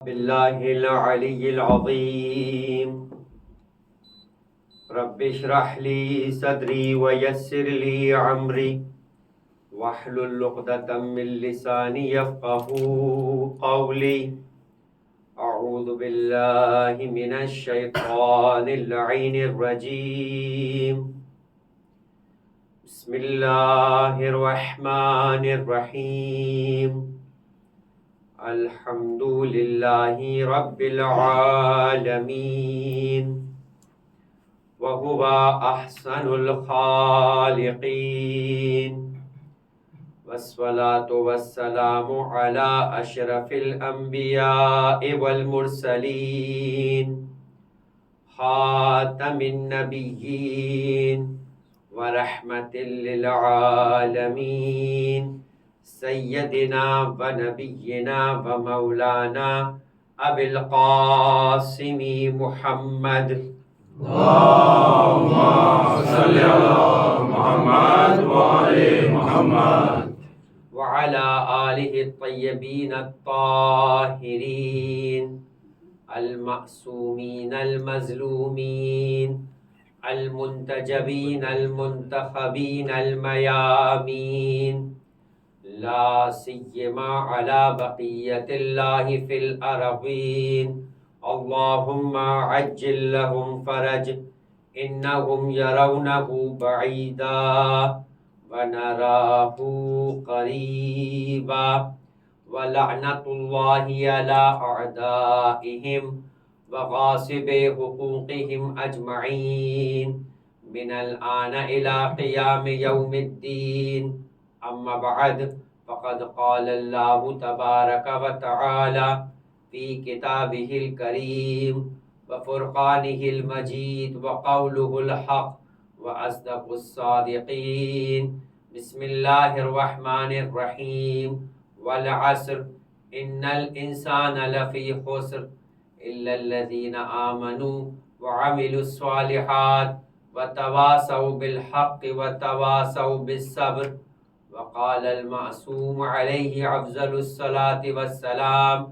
باللہ العلی العظیم رب اشرح لی صدری ویسر لی عمری واحلل عقدۃ من لسانی یفقهوا قولی اعوذ باللہ من الشیطان اللعین الرجیم بسم اللہ الرحمن الرحیم الحمد للہ رب العالمین وهو احسن الخالقین والصلاة والسلام على اشرف الانبیاء والمرسلین خاتم النبیین ورحمت للعالمین سیدنا و نبینا و مولانا ابی القاسم محمد اللهم صل على محمد وآل محمد وعلى آلہ الطیبین الطاہرین المعصومین المظلومین المنتجبین المنتخبین المیامین لا سیما علی بقیت اللہ فی الارضین اللہم عجل لهم فرج انہم یرونہ بعیدا ونراہ قریبا ولعنت اللہ علی اعدائہم وغاصب حقوقهم اجمعین من الآن الى قیام یوم الدین اما بعد فقد قال اللہ تبارک و تعالی فی کتابہ الکریم وفرقانہ المجید وقولہ الحق واصدق الصادقین بسم اللہ الرحمن الرحیم والعصر ان الانسان لفی خسر الا الذین آمنوا وعملوا الصالحات وتواصوا بالحق وتواصوا بالصبر وقال المعصوم علیہ افضل الصلاة والسلام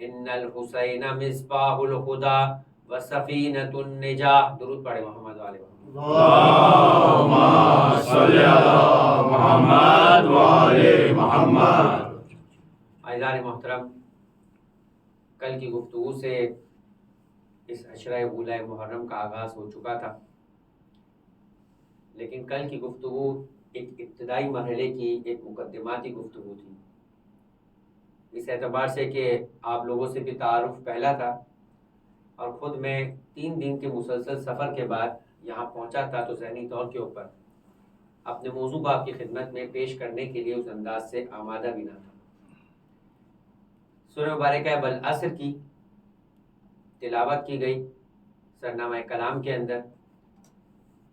ان الحسین مصباح الہدی وسفینۃ النجاح. درود پڑھے محمد علیہ وسلم. اللهم صل على محمد وآل محمد. عزیزان محترم، کل کی گفتگو سے اس عشرہ اولی محرم کا آغاز ہو چکا تھا، لیکن کل کی گفتگو ایک ابتدائی مرحلے کی ایک مقدماتی گفتگو تھی، اس اعتبار سے کہ آپ لوگوں سے بھی تعارف پہلا تھا اور خود میں 3 دن کے مسلسل سفر کے بعد یہاں پہنچا تھا، تو ذہنی طور کے اوپر اپنے موضوع کو آپ کی خدمت میں پیش کرنے کے لیے اس انداز سے آمادہ بھی نہ تھا. سورہ مبارکہ والعصر کی تلاوت کی گئی سرنامہ کلام کے اندر،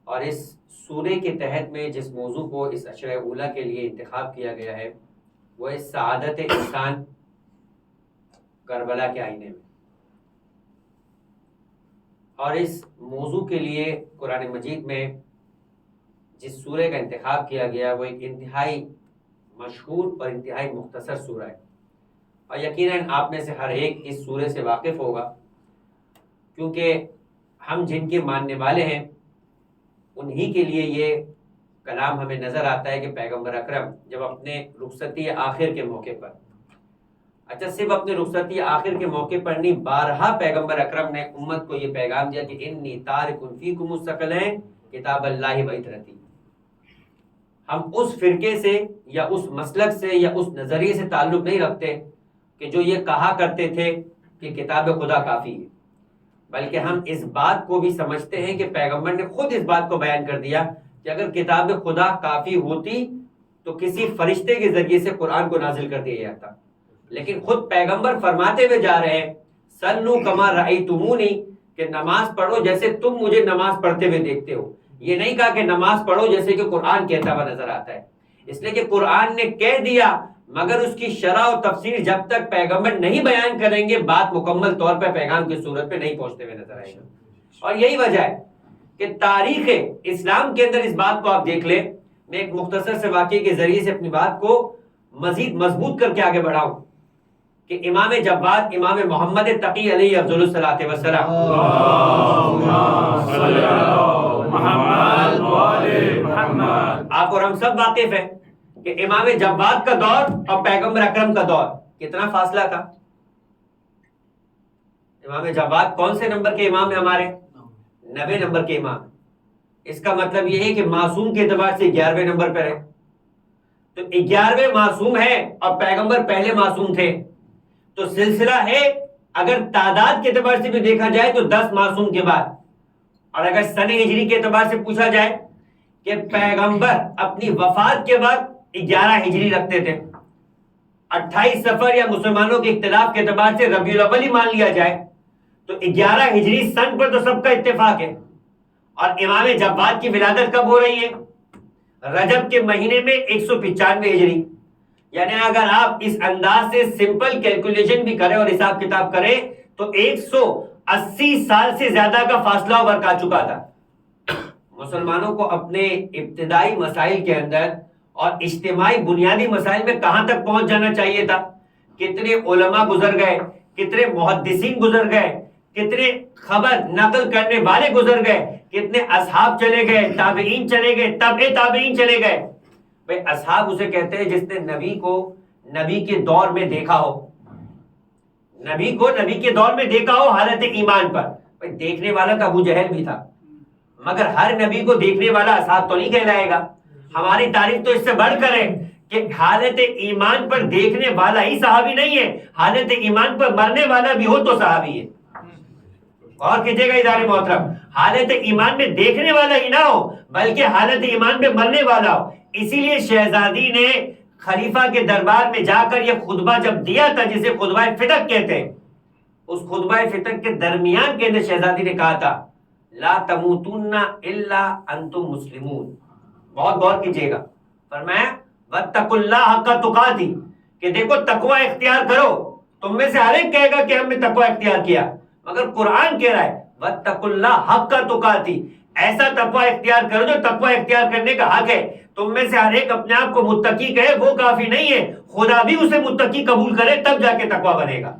اور اس سورے کے تحت میں جس موضوع کو اس عشرہ اولی کے لیے انتخاب کیا گیا ہے وہ ہے سعادت انسان کربلا کے آئینے میں. اور اس موضوع کے لیے قرآن مجید میں جس سورے کا انتخاب کیا گیا وہ ایک انتہائی مشہور اور انتہائی مختصر سورہ ہے، اور یقیناً آپ میں سے ہر ایک اس سورے سے واقف ہوگا، کیونکہ ہم جن کے ماننے والے ہیں انہی کے لیے یہ کلام ہمیں نظر آتا ہے کہ پیغمبر اکرم جب اپنے رخصتی آخر کے موقع پر، اچھا صرف اپنے رخصتی آخر کے موقع پر نہیں، بارہا پیغمبر اکرم نے امت کو یہ پیغام دیا کہ انی تارک فیکم الثقلین کتاب اللہ و عترتی. ہم اس فرقے سے یا اس مسلک سے یا اس نظریے سے تعلق نہیں رکھتے کہ جو یہ کہا کرتے تھے کہ کتاب خدا کافی ہے، بلکہ ہم اس بات کو بھی سمجھتے ہیں کہ پیغمبر نے خود اس بات کو بیان کر دیا کہ اگر کتاب خدا کافی ہوتی تو کسی فرشتے کے ذریعے سے قرآن کو نازل کر دیا جاتا، لیکن خود پیغمبر فرماتے ہوئے جا رہے ہیں صلو کما رأیتمونی، کہ نماز پڑھو جیسے تم مجھے نماز پڑھتے ہوئے دیکھتے ہو. یہ نہیں کہا کہ نماز پڑھو جیسے کہ قرآن کہتا ہوا نظر آتا ہے، اس لیے کہ قرآن نے کہہ دیا، مگر اس کی شرح و تفسیر جب تک پیغمبر نہیں بیان کریں گے بات مکمل طور پر پیغام کی صورت پہ نہیں پہنچتے ہوئے نظر آئے گا. اور یہی وجہ ہے کہ تاریخ اسلام کے اندر اس بات کو آپ دیکھ لیں. میں ایک مختصر سے واقعے کے ذریعے سے اپنی بات کو مزید مضبوط کر کے آگے بڑھاؤں. کہ امام جواد امام محمد تقی علیہ افضل الصلاۃ والسلام اللهم صل على محمد وآل محمد. آپ اور ہم سب واقف ہیں کہ امام جواد کا دور اور پیغمبر اکرم کا دور کتنا فاصلہ تھا. امام جواد کون سے نمبر کے امام ہیں ہمارے؟ 90 نمبر کے امام. اس کا مطلب یہ ہے کہ معصوم کے اعتبار سے 11ویں نمبر پر ہے. تو 11ویں معصوم ہے اور پیغمبر پہلے معصوم تھے. تو سلسلہ ہے اگر تعداد کے اعتبار سے بھی دیکھا جائے تو 10 معصوم کے بعد. اور اگر سن ہجری کے اعتبار سے پوچھا جائے کہ پیغمبر اپنی وفات کے بعد 11 ہجری رکھتے تھے. 28 سفر یا مسلمانوں کے اختلاف کے اعتبار سے ربیع الاول ہی مان لیا جائے تو 11 ہجری سن پر تو سب کا اتفاق ہے. اور امام جواد کی ولادت کب ہو رہی ہے؟ رجب کے مہینے میں 195 ہجری. یعنی اگر آپ اس انداز سے سمپل کیلکولیشن بھی کریں اور حساب کتاب کریں تو 180 سال سے زیادہ کا فاصلہ ورک آ چکا تھا. مسلمانوں کو اپنے ابتدائی مسائل کے اندر اور اجتماعی بنیادی مسائل میں کہاں تک پہنچ جانا چاہیے تھا. کتنے علماء گزر گئے، کتنے محدثین گزر گئے، کتنے خبر نقل کرنے والے گزر گئے، کتنے اصحاب چلے گئے، تابعین چلے گئے، تابع تابعین چلے گئے. بھئی اصحاب اسے کہتے ہیں جس نے نبی کو نبی کے دور میں دیکھا ہو، نبی کو نبی کے دور میں دیکھا ہو حالت ایمان پر. بھئی دیکھنے والا تو ابو جہل بھی تھا، مگر ہر نبی کو دیکھنے والا اصحاب تو نہیں کہلائے گا. ہماری تعریف تو اس سے بڑھ کر ہے کہ حالت ایمان پر دیکھنے والا ہی صحابی نہیں ہے، حالت ایمان پر مرنے والا بھی ہو تو صحابی ہے. اور کیجئے گا ادارے محترم، حالت ایمان میں دیکھنے والا ہی نہ ہو بلکہ حالت ایمان میں مرنے والا ہو. اسی لیے شہزادی نے خلیفہ کے دربار میں جا کر یہ خطبہ جب دیا تھا جسے خطبہ فتق کہتے ہیں، اس خطبہ فتق کے درمیان کے اندر شہزادی نے کہا تھا لا تموتن الا انتم مسلمون. بہت غور کیجئے گا، فرمایا واتقوا اللہ حق تقاتی، کہ دیکھو تقوی اختیار کرو. تم میں سے ہر ایک کہے گا کہ ہم نے تقوی اختیار کیا، مگر قرآن کہہ رہا ہے واتقوا اللہ حق تقاتی، ایسا تقوی اختیار کرو جو تقوی اختیار کرنے کا حق ہے. تم میں سے ہر ایک اپنے آپ کو متقی کہے وہ کافی نہیں ہے، خدا بھی اسے متقی قبول کرے تب جا کے تقوی بنے گا،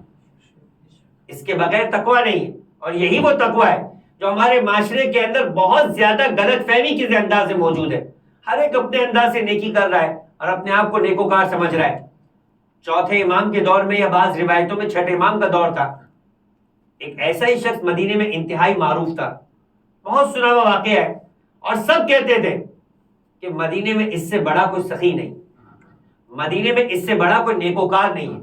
اس کے بغیر تقوی نہیں ہے. اور یہی وہ تقوی ہے جو ہمارے معاشرے کے اندر بہت زیادہ غلط فہمی کے انداز سے موجود ہے. ہر ایک اپنے انداز سے نیکی کر رہا ہے اور اپنے آپ کو نیکوکار سمجھ رہا ہے. چوتھے امام کے دور میں یا بعض روایتوں میں چھٹے امام کا دور تھا. ایک ایسا ہی شخص مدینے میں انتہائی معروف تھا، بہت سنا ہوا واقعہ ہے، اور سب کہتے تھے کہ مدینے میں اس سے بڑا کوئی سخی نہیں، مدینے میں اس سے بڑا کوئی نیکوکار نہیں ہے،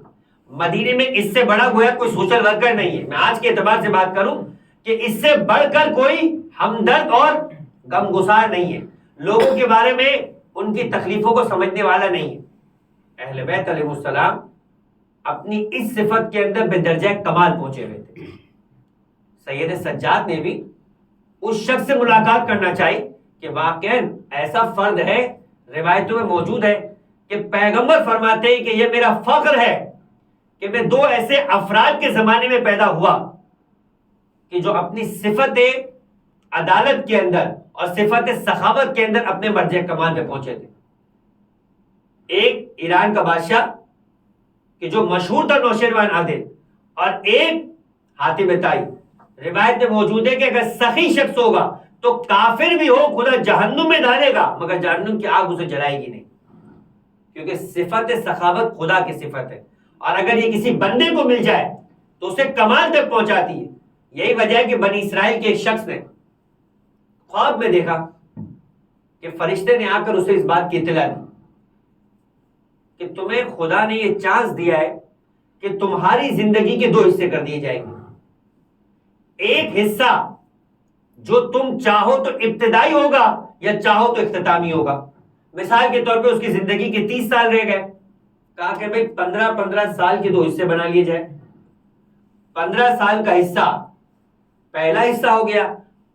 مدینے میں اس سے بڑا گویا کوئی سوشل ورکر نہیں ہے. میں آج کے اعتبار سے بات کروں کہ اس سے بڑھ کر کوئی ہمدرد اور غمگسار نہیں ہے، لوگوں کے بارے میں ان کی تکلیفوں کو سمجھنے والا نہیں ہے. اہل بیت علیہ السلام اپنی اس صفت کے اندر بے درجہ کمال پہنچے ہوئے تھے. سید سجاد نے بھی اس شخص سے ملاقات کرنا چاہی کہ واقعاً ایسا فرد ہے، روایتوں میں موجود ہے کہ پیغمبر فرماتے ہیں کہ یہ میرا فخر ہے کہ میں دو ایسے افراد کے زمانے میں پیدا ہوا کہ جو اپنی صفت عدالت کے اندر اور صفت سخاوت کے اندر اپنے مرجع کمال پہ پہنچے تھے. ایک ایران کا بادشاہ کہ جو مشہور تھا نوشیروان عادل، اور ایک حاتم طائی. روایت میں موجود ہے کہ اگر سخی شخص ہوگا تو کافر بھی ہو خدا جہنم میں ڈالے گا مگر جہنم کی آگ اسے جلائے گی نہیں، کیونکہ صفت سخاوت خدا کی صفت ہے، اور اگر یہ کسی بندے کو مل جائے تو اسے کمال تک پہنچاتی ہے. یہی وجہ ہے کہ بنی اسرائیل کے ایک شخص نے خواب میں دیکھا کہ فرشتے نے آ کر اسے اس بات کی اطلاع دی کہ تمہیں خدا نے یہ چانس دیا ہے کہ تمہاری زندگی کے دو حصے کر دیے جائیں گے. ایک حصہ جو تم چاہو تو ابتدائی ہوگا یا چاہو تو اختتامی ہوگا. مثال کے طور پہ اس کی زندگی کے 30 سال رہ گئے، کہا کہ بھئی 15 سال کے دو حصے بنا لیے جائے. 15 سال کا حصہ پہلا حصہ ہو گیا،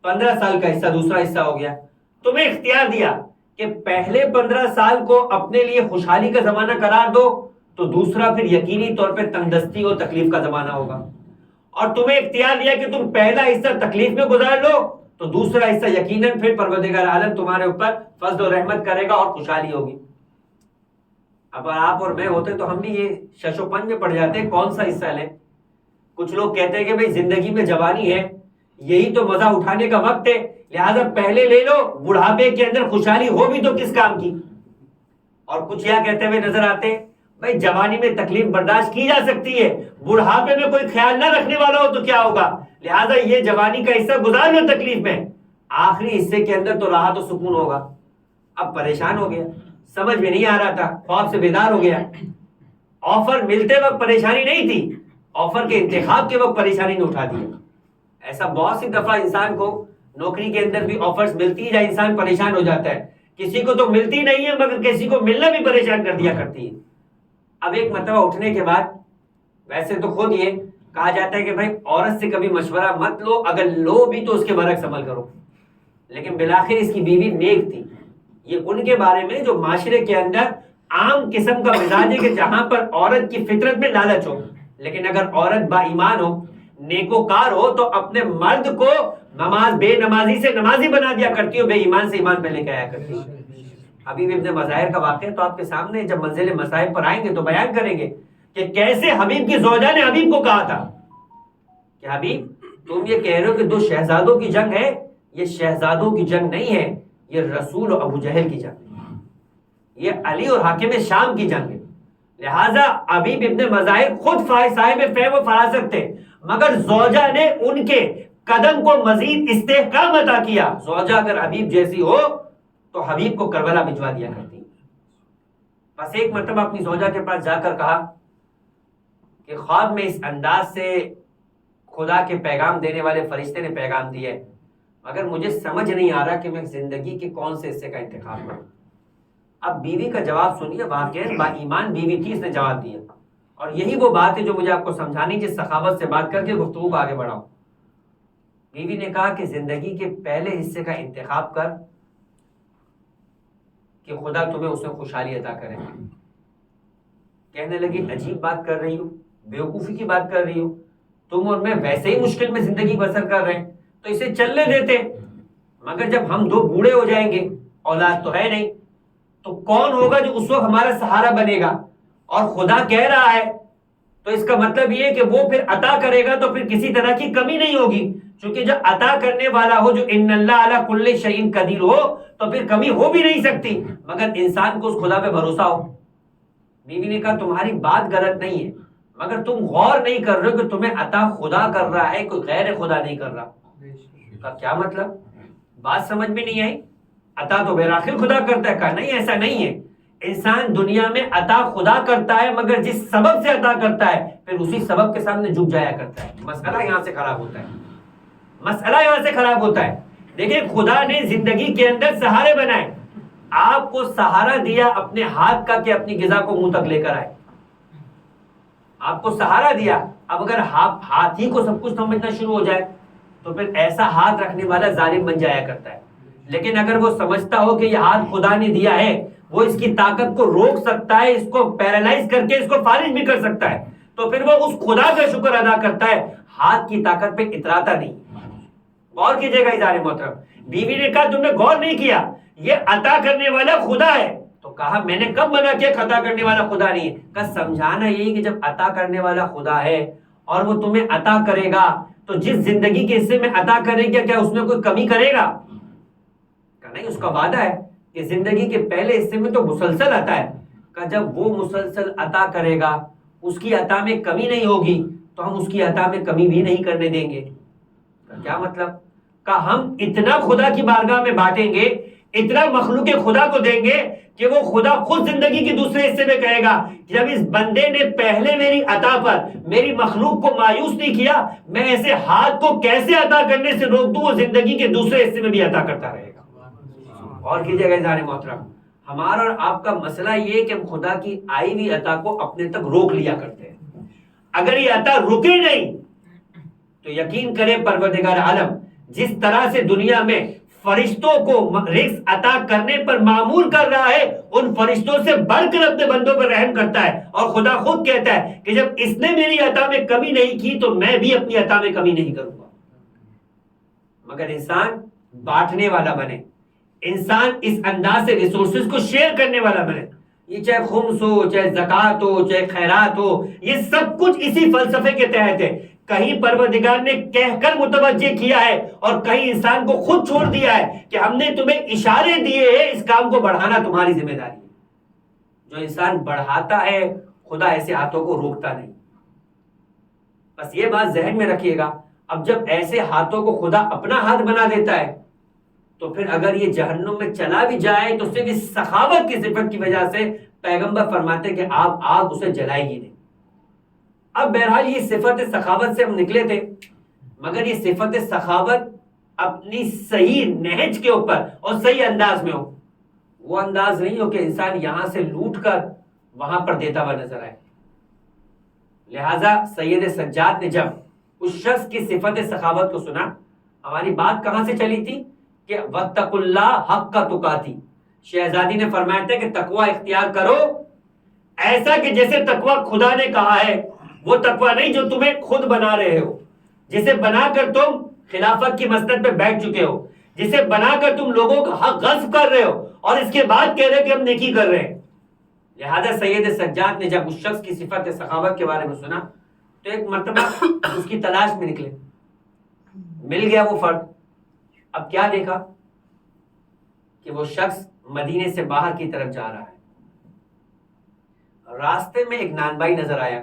15 سال کا حصہ دوسرا حصہ ہو گیا. تمہیں اختیار دیا کہ پہلے 15 سال کو اپنے لیے خوشحالی کا زمانہ قرار دو تو دوسرا پھر یقینی طور پہ تنگدستی اور تکلیف کا زمانہ ہوگا. اور تمہیں اختیار دیا کہ تم پہلا حصہ تکلیف میں گزار لو تو دوسرا حصہ یقیناً پھر پروردگار عالم تمہارے اوپر فضل و رحمت کرے گا اور خوشحالی ہوگی. اب آپ اور میں ہوتے تو ہم بھی یہ شش و پنج میں پڑ جاتے ہیں کون سا حصہ لیں. کچھ لوگ کہتے ہیں کہ بھائی زندگی میں جوانی ہے, یہی تو مزہ اٹھانے کا وقت ہے, لہذا پہلے لے لو, بڑھاپے کے اندر خوشحالی ہو بھی تو کس کام کی. اور کچھ یہ کہتے ہوئے نظر آتے ہیں بھائی جوانی میں تکلیف برداشت کی جا سکتی ہے, بڑھاپے میں کوئی خیال نہ رکھنے والا ہو تو کیا ہوگا, لہذا یہ جوانی کا حصہ گزار لو تکلیف میں, آخری حصے کے اندر تو راحت و سکون ہوگا. اب پریشان ہو گیا, سمجھ میں نہیں آ رہا تھا, خواب سے بیدار ہو گیا. آفر ملتے وقت پریشانی نہیں تھی, آفر کے انتخاب کے وقت پریشانی نے اٹھا دیا. ایسا بہت سی دفعہ انسان کو نوکری کے اندر بھی آفرز ملتی ہے جہاں انسان پریشان ہو جاتا ہے, کسی کو تو ملتی نہیں ہے مگر کسی کو ملنا بھی پریشان کر دیا کرتی ہے. اب ایک مرتبہ اٹھنے کے بعد, ویسے تو خود یہ کہا جاتا ہے کہ بھائی عورت سے کبھی مشورہ مت لو, اگر لو بھی تو اس کے برعکس عمل کرو, لیکن بالآخر اس کی بیوی نیک تھی. یہ ان کے بارے میں جو معاشرے کے اندر عام قسم کا مزاج ہے کہ جہاں پر عورت کی فطرت میں لالچ ہو, لیکن اگر عورت با ایمان ہو, نیکوکار ہو, تو اپنے مرد کو بے نمازی سے نمازی بنا دیا کرتی ہو, بے ایمان سے ایمان پہ لے کے آیا کرتی. حبیب ابن مظاہر کا واقعہ تو آپ کے سامنے, جب منزل مصائب پر آئیں گے تو بیان کریں گے کہ کیسے حبیب کی زوجہ نے حبیب کو کہا تھا کہ حبیب تم یہ کہہ رہے ہو کہ 2 شہزادوں کی جنگ ہے, یہ شہزادوں کی جنگ نہیں ہے, یہ رسول اور ابو جہل کی جنگ ہے, یہ علی اور حاکم شام کی جنگ ہے. لہذا حبیب ابن مظاہر خود صاحب فہم و فراست تھے, مگر زوجہ نے ان کے قدم کو مزید استحکام عطا کیا. زوجہ اگر حبیب جیسی ہو تو حبیب کو کربلا بھجوا دیا کرتی. بس ایک مرتبہ اپنی زوجہ کے پاس جا کر کہا کہ خواب میں اس انداز سے خدا کے پیغام دینے والے فرشتے نے پیغام دیا ہے, مگر مجھے سمجھ نہیں آ رہا کہ میں زندگی کے کون سے حصے کا انتخاب کروں. اب بیوی کا جواب سنیے, واقعی با ایمان بیوی تھی, اس نے جواب دیا, اور یہی وہ بات ہے جو مجھے آپ کو سمجھانی, جس سخاوت سے بات کر کے گفتگو کو آگے بڑھاؤں. بیوی نے کہا کہ زندگی کے پہلے حصے کا انتخاب کر کہ خدا تمہیں اس میں خوشحالی عطا کرے. کہنے لگی عجیب بات کر رہی ہو, بیوقوفی کی بات کر رہی ہو, تم اور میں ویسے ہی مشکل میں زندگی بسر کر رہے ہیں تو اسے چلنے دیتے, مگر جب ہم 2 بوڑھے ہو جائیں گے, اولاد تو ہے نہیں, تو کون ہوگا جو اس وقت ہمارا سہارا بنے گا. اور خدا کہہ رہا ہے تو اس کا مطلب یہ کہ وہ پھر عطا کرے گا تو پھر کسی طرح کی کمی نہیں ہوگی, چونکہ جو عطا کرنے والا ہو, جو ان اللہ علی کل شیء قدیر ہو, تو پھر کمی ہو بھی نہیں سکتی, مگر انسان کو اس خدا پہ بھروسہ ہو. بیوی نے کہا تمہاری بات غلط نہیں ہے, مگر تم غور نہیں کر رہے ہو کہ تمہیں عطا خدا کر رہا ہے, کوئی غیر خدا نہیں کر رہا. کیا مطلب, بات سمجھ میں نہیں آئی. عطا تو بالآخر خدا کرتا ہے. کہا نہیں, ایسا نہیں ہے, انسان دنیا میں عطا خدا کرتا ہے, مگر جس سبب سے عطا کرتا ہے پھر اسی سبب کے سامنے جھک جایا کرتا ہے. مسئلہ یہاں سے خراب ہوتا ہے, مسئلہ یہاں سے خراب ہوتا ہے. دیکھیں خدا نے زندگی کے اندر سہارے بنائے, آپ کو سہارا دیا اپنے ہاتھ کا کہ اپنی غذا کو منہ تک لے کر آئے, آپ کو سہارا دیا. اب اگر ہاتھ ہی کو سب کچھ سمجھنا شروع ہو جائے تو پھر ایسا ہاتھ رکھنے والا ظالم بن جایا کرتا ہے. لیکن اگر وہ سمجھتا ہو کہ یہ ہاتھ خدا نے دیا ہے, وہ اس کی طاقت کو روک سکتا ہے, اس کو پیرالائز کر کے اس کو فارغ بھی کر سکتا ہے, تو پھر وہ اس خدا کا شکر ادا کرتا ہے, ہاتھ کی طاقت پہ اتراتا نہیں. غور کیجئے گا اظہار محترم. بیوی نے کہا تم نے غور نہیں کیا, یہ عطا کرنے والا خدا ہے. تو کہا میں نے کب منع کیا عطا کرنے والا خدا نہیں ہے. کہا سمجھانا یہی کہ جب عطا کرنے والا خدا ہے اور وہ تمہیں عطا کرے گا تو جس زندگی کے حصے میں عطا کرے گا کیا اس میں کوئی کمی کرے گا؟ کہا نہیں, اس کا وعدہ ہے کہ زندگی کے پہلے حصے میں تو مسلسل عطا ہے. کہا جب وہ مسلسل عطا کرے گا اس کی عطا میں کمی نہیں ہوگی تو ہم اس کی عطا میں کمی بھی نہیں کرنے دیں گے. کیا مطلب؟ کہ ہم اتنا خدا کی بارگاہ میں بانٹیں گے, اتنا مخلوق خدا کو دیں گے کہ وہ خدا خود زندگی کے دوسرے حصے میں کہے گا جب اس بندے نے پہلے میری عطا پر میری مخلوق کو مایوس نہیں کیا, میں ایسے ہاتھ کو کیسے عطا کرنے سے روک دوں, وہ زندگی کے دوسرے حصے میں بھی عطا کرتا رہے گا. اور کیجئے گا اظہار محترم, ہمارا اور آپ کا مسئلہ یہ کہ ہم خدا کی آئی ہوئی عطا کو اپنے تک روک لیا کرتے ہیں. اگر یہ عطا رکے نہیں تو یقین کریں پروردگار عالم جس طرح سے دنیا میں فرشتوں کو رزق عطا کرنے پر معمول کر رہا ہے, ان فرشتوں سے بڑھ کر اپنے بندوں پر رحم کرتا ہے. اور خدا خود کہتا ہے کہ جب اس نے میری عطا میں کمی نہیں کی تو میں بھی اپنی عطا میں کمی نہیں کروں گا. مگر انسان بانٹنے والا بنے, انسان اس انداز سے ریسورسز کو شیئر کرنے والا بنے. یہ چاہے خمس ہو، چاہے زکوٰۃ ہو، چاہے خیرات ہو، یہ سب کچھ اسی فلسفے کے تحت ہے. کہیں پروردگار نے کہہ کر متوجہ کیا ہے اور کہیں انسان کو خود چھوڑ دیا ہے کہ ہم نے تمہیں اشارے دیے ہیں، اس کام کو بڑھانا تمہاری ذمہ داری ہے. جو انسان بڑھاتا ہے خدا ایسے ہاتھوں کو روکتا نہیں. بس یہ بات ذہن میں رکھیے گا. اب جب ایسے ہاتھوں کو خدا اپنا ہاتھ بنا دیتا ہے تو پھر اگر یہ جہنم میں چلا بھی جائے تو صرف اس سخاوت کی صفت کی وجہ سے پیغمبر فرماتے کہ آپ آگ اسے جلائے گی نہیں. اب بہرحال یہ صفت سخاوت سے ہم نکلے تھے، مگر یہ صفت سخاوت اپنی صحیح نہج کے اوپر اور صحیح انداز میں ہو. وہ انداز نہیں ہو کہ انسان یہاں سے لوٹ کر وہاں پر دیتا ہوا نظر آئے. لہذا سید سجاد نے جب اس شخص کی صفت سخاوت کو سنا، ہماری بات کہاں سے چلی تھی کہ وَاتَّقُوا اللَّهَ حَقَّ تُقَاتِهِ. شہزادی نے فرمایا تھا کہ تقوی اختیار کرو ایسا کہ جیسے تقوی خدا نے کہا ہے، وہ تقوی نہیں جو تمہیں خود بنا رہے ہو، جسے بنا کر تم خلافت کی مسند پہ بیٹھ چکے ہو، جسے بنا کر تم لوگوں کا حق غصب کر رہے ہو اور اس کے بعد کہہ رہے کہ ہم نیکی کر رہے ہیں. لہذا سید سجاد نے جب اس شخص کی صفت سخاوت کے بارے میں سنا تو ایک مرتبہ اس کی تلاش میں نکلے. مل گیا وہ فرد. اب کیا دیکھا کہ وہ شخص مدینے سے باہر کی طرف جا رہا ہے. راستے میں ایک نان بھائی نظر آیا.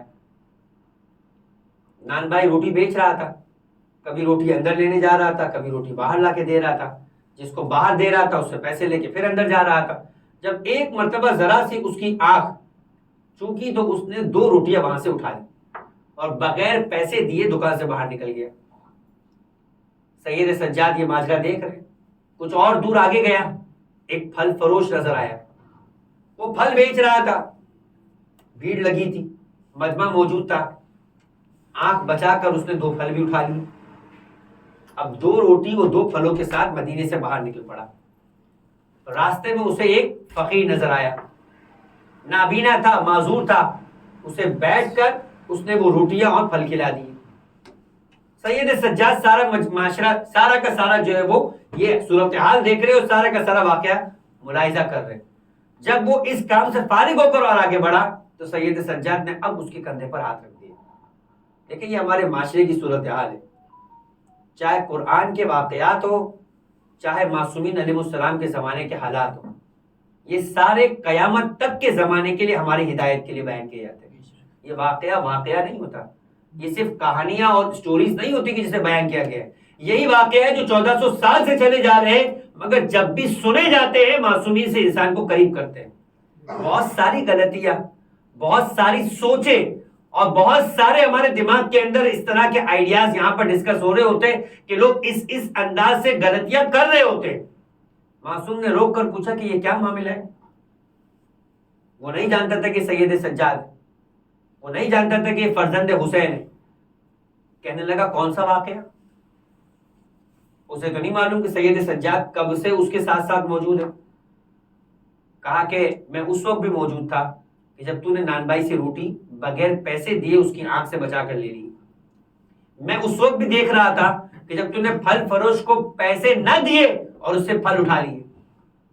نان بھائی روٹی بیچ رہا تھا. کبھی روٹی اندر لینے جا رہا تھا، کبھی روٹی باہر لا کے دے رہا تھا. جس کو باہر دے رہا تھا اس سے پیسے لے کے پھر اندر جا رہا تھا. جب ایک مرتبہ ذرا سی اس کی آنکھ چونکی تو اس نے 2 روٹیاں وہاں سے اٹھا لی اور بغیر پیسے دیے دکان سے باہر نکل گیا. سید سجاد یہ ماجرا دیکھ رہے. کچھ اور دور آگے گیا، ایک پھل فروش نظر آیا. وہ پھل بیچ رہا تھا. بھیڑ لگی تھی، مجمع موجود تھا. آنکھ بچا کر اس نے 2 پھل بھی اٹھا لیے. اب 2 روٹی وہ 2 پھلوں کے ساتھ مدینے سے باہر نکل پڑا. راستے میں اسے ایک فقیر نظر آیا، نابینا تھا، معذور تھا. اسے بیٹھ کر اس نے وہ روٹیاں اور پھل کھلا دیے. سید سجاد سارا معاشرہ سارا کا سارا جو ہے وہ یہ صورتحال دیکھ رہے اور سارا کا سارا واقعہ ملاحظہ کر رہے. جب وہ اس کام سے فارغ ہو کر اور آگے بڑھا تو سید سجاد نے اب اس کے کندھے پر ہاتھ رکھ دیا. دیکھیں یہ ہمارے معاشرے کی صورتحال ہے. چاہے قرآن کے واقعات ہو، چاہے معصومین علیہ السلام کے زمانے کے حالات ہو، یہ سارے قیامت تک کے زمانے کے لیے ہماری ہدایت کے لیے بیان کیے جاتے ہیں. یہ واقعہ نہیں ہوتا. یہ صرف کہانیاں اور سٹوریز نہیں ہوتی کہ جسے بیان کیا گیا ہے. یہی واقعہ ہے جو 1400 سال سے چلے جا رہے ہیں، مگر جب بھی سنے جاتے ہیں معصومین سے انسان کو قریب کرتے ہیں. بہت ساری غلطیاں، بہت ساری سوچیں اور بہت سارے ہمارے دماغ کے اندر اس طرح کے آئیڈیاز یہاں پر ڈسکس ہو رہے ہوتے ہیں کہ لوگ اس انداز سے غلطیاں کر رہے ہوتے ہیں. معصوم نے روک کر پوچھا کہ یہ کیا معاملہ ہے. وہ نہیں جانتا تھا کہ سید سجاد، وہ نہیں جانتا تھا کہ یہ فرزند حسین ہے. کہنے لگا کون سا واقعہ؟ اسے تو نہیں معلوم کہ سید سجاد کب سے اس کے ساتھ ساتھ موجود ہے. کہا کہ میں اس وقت بھی موجود تھا کہ جب تو نے نان بھائی سے روٹی بغیر پیسے دیے اس کی آنکھ سے بچا کر لے لی. میں اس وقت بھی دیکھ رہا تھا کہ جب تو نے پھل فروش کو پیسے نہ دیے اور اس سے پھل اٹھا لیے.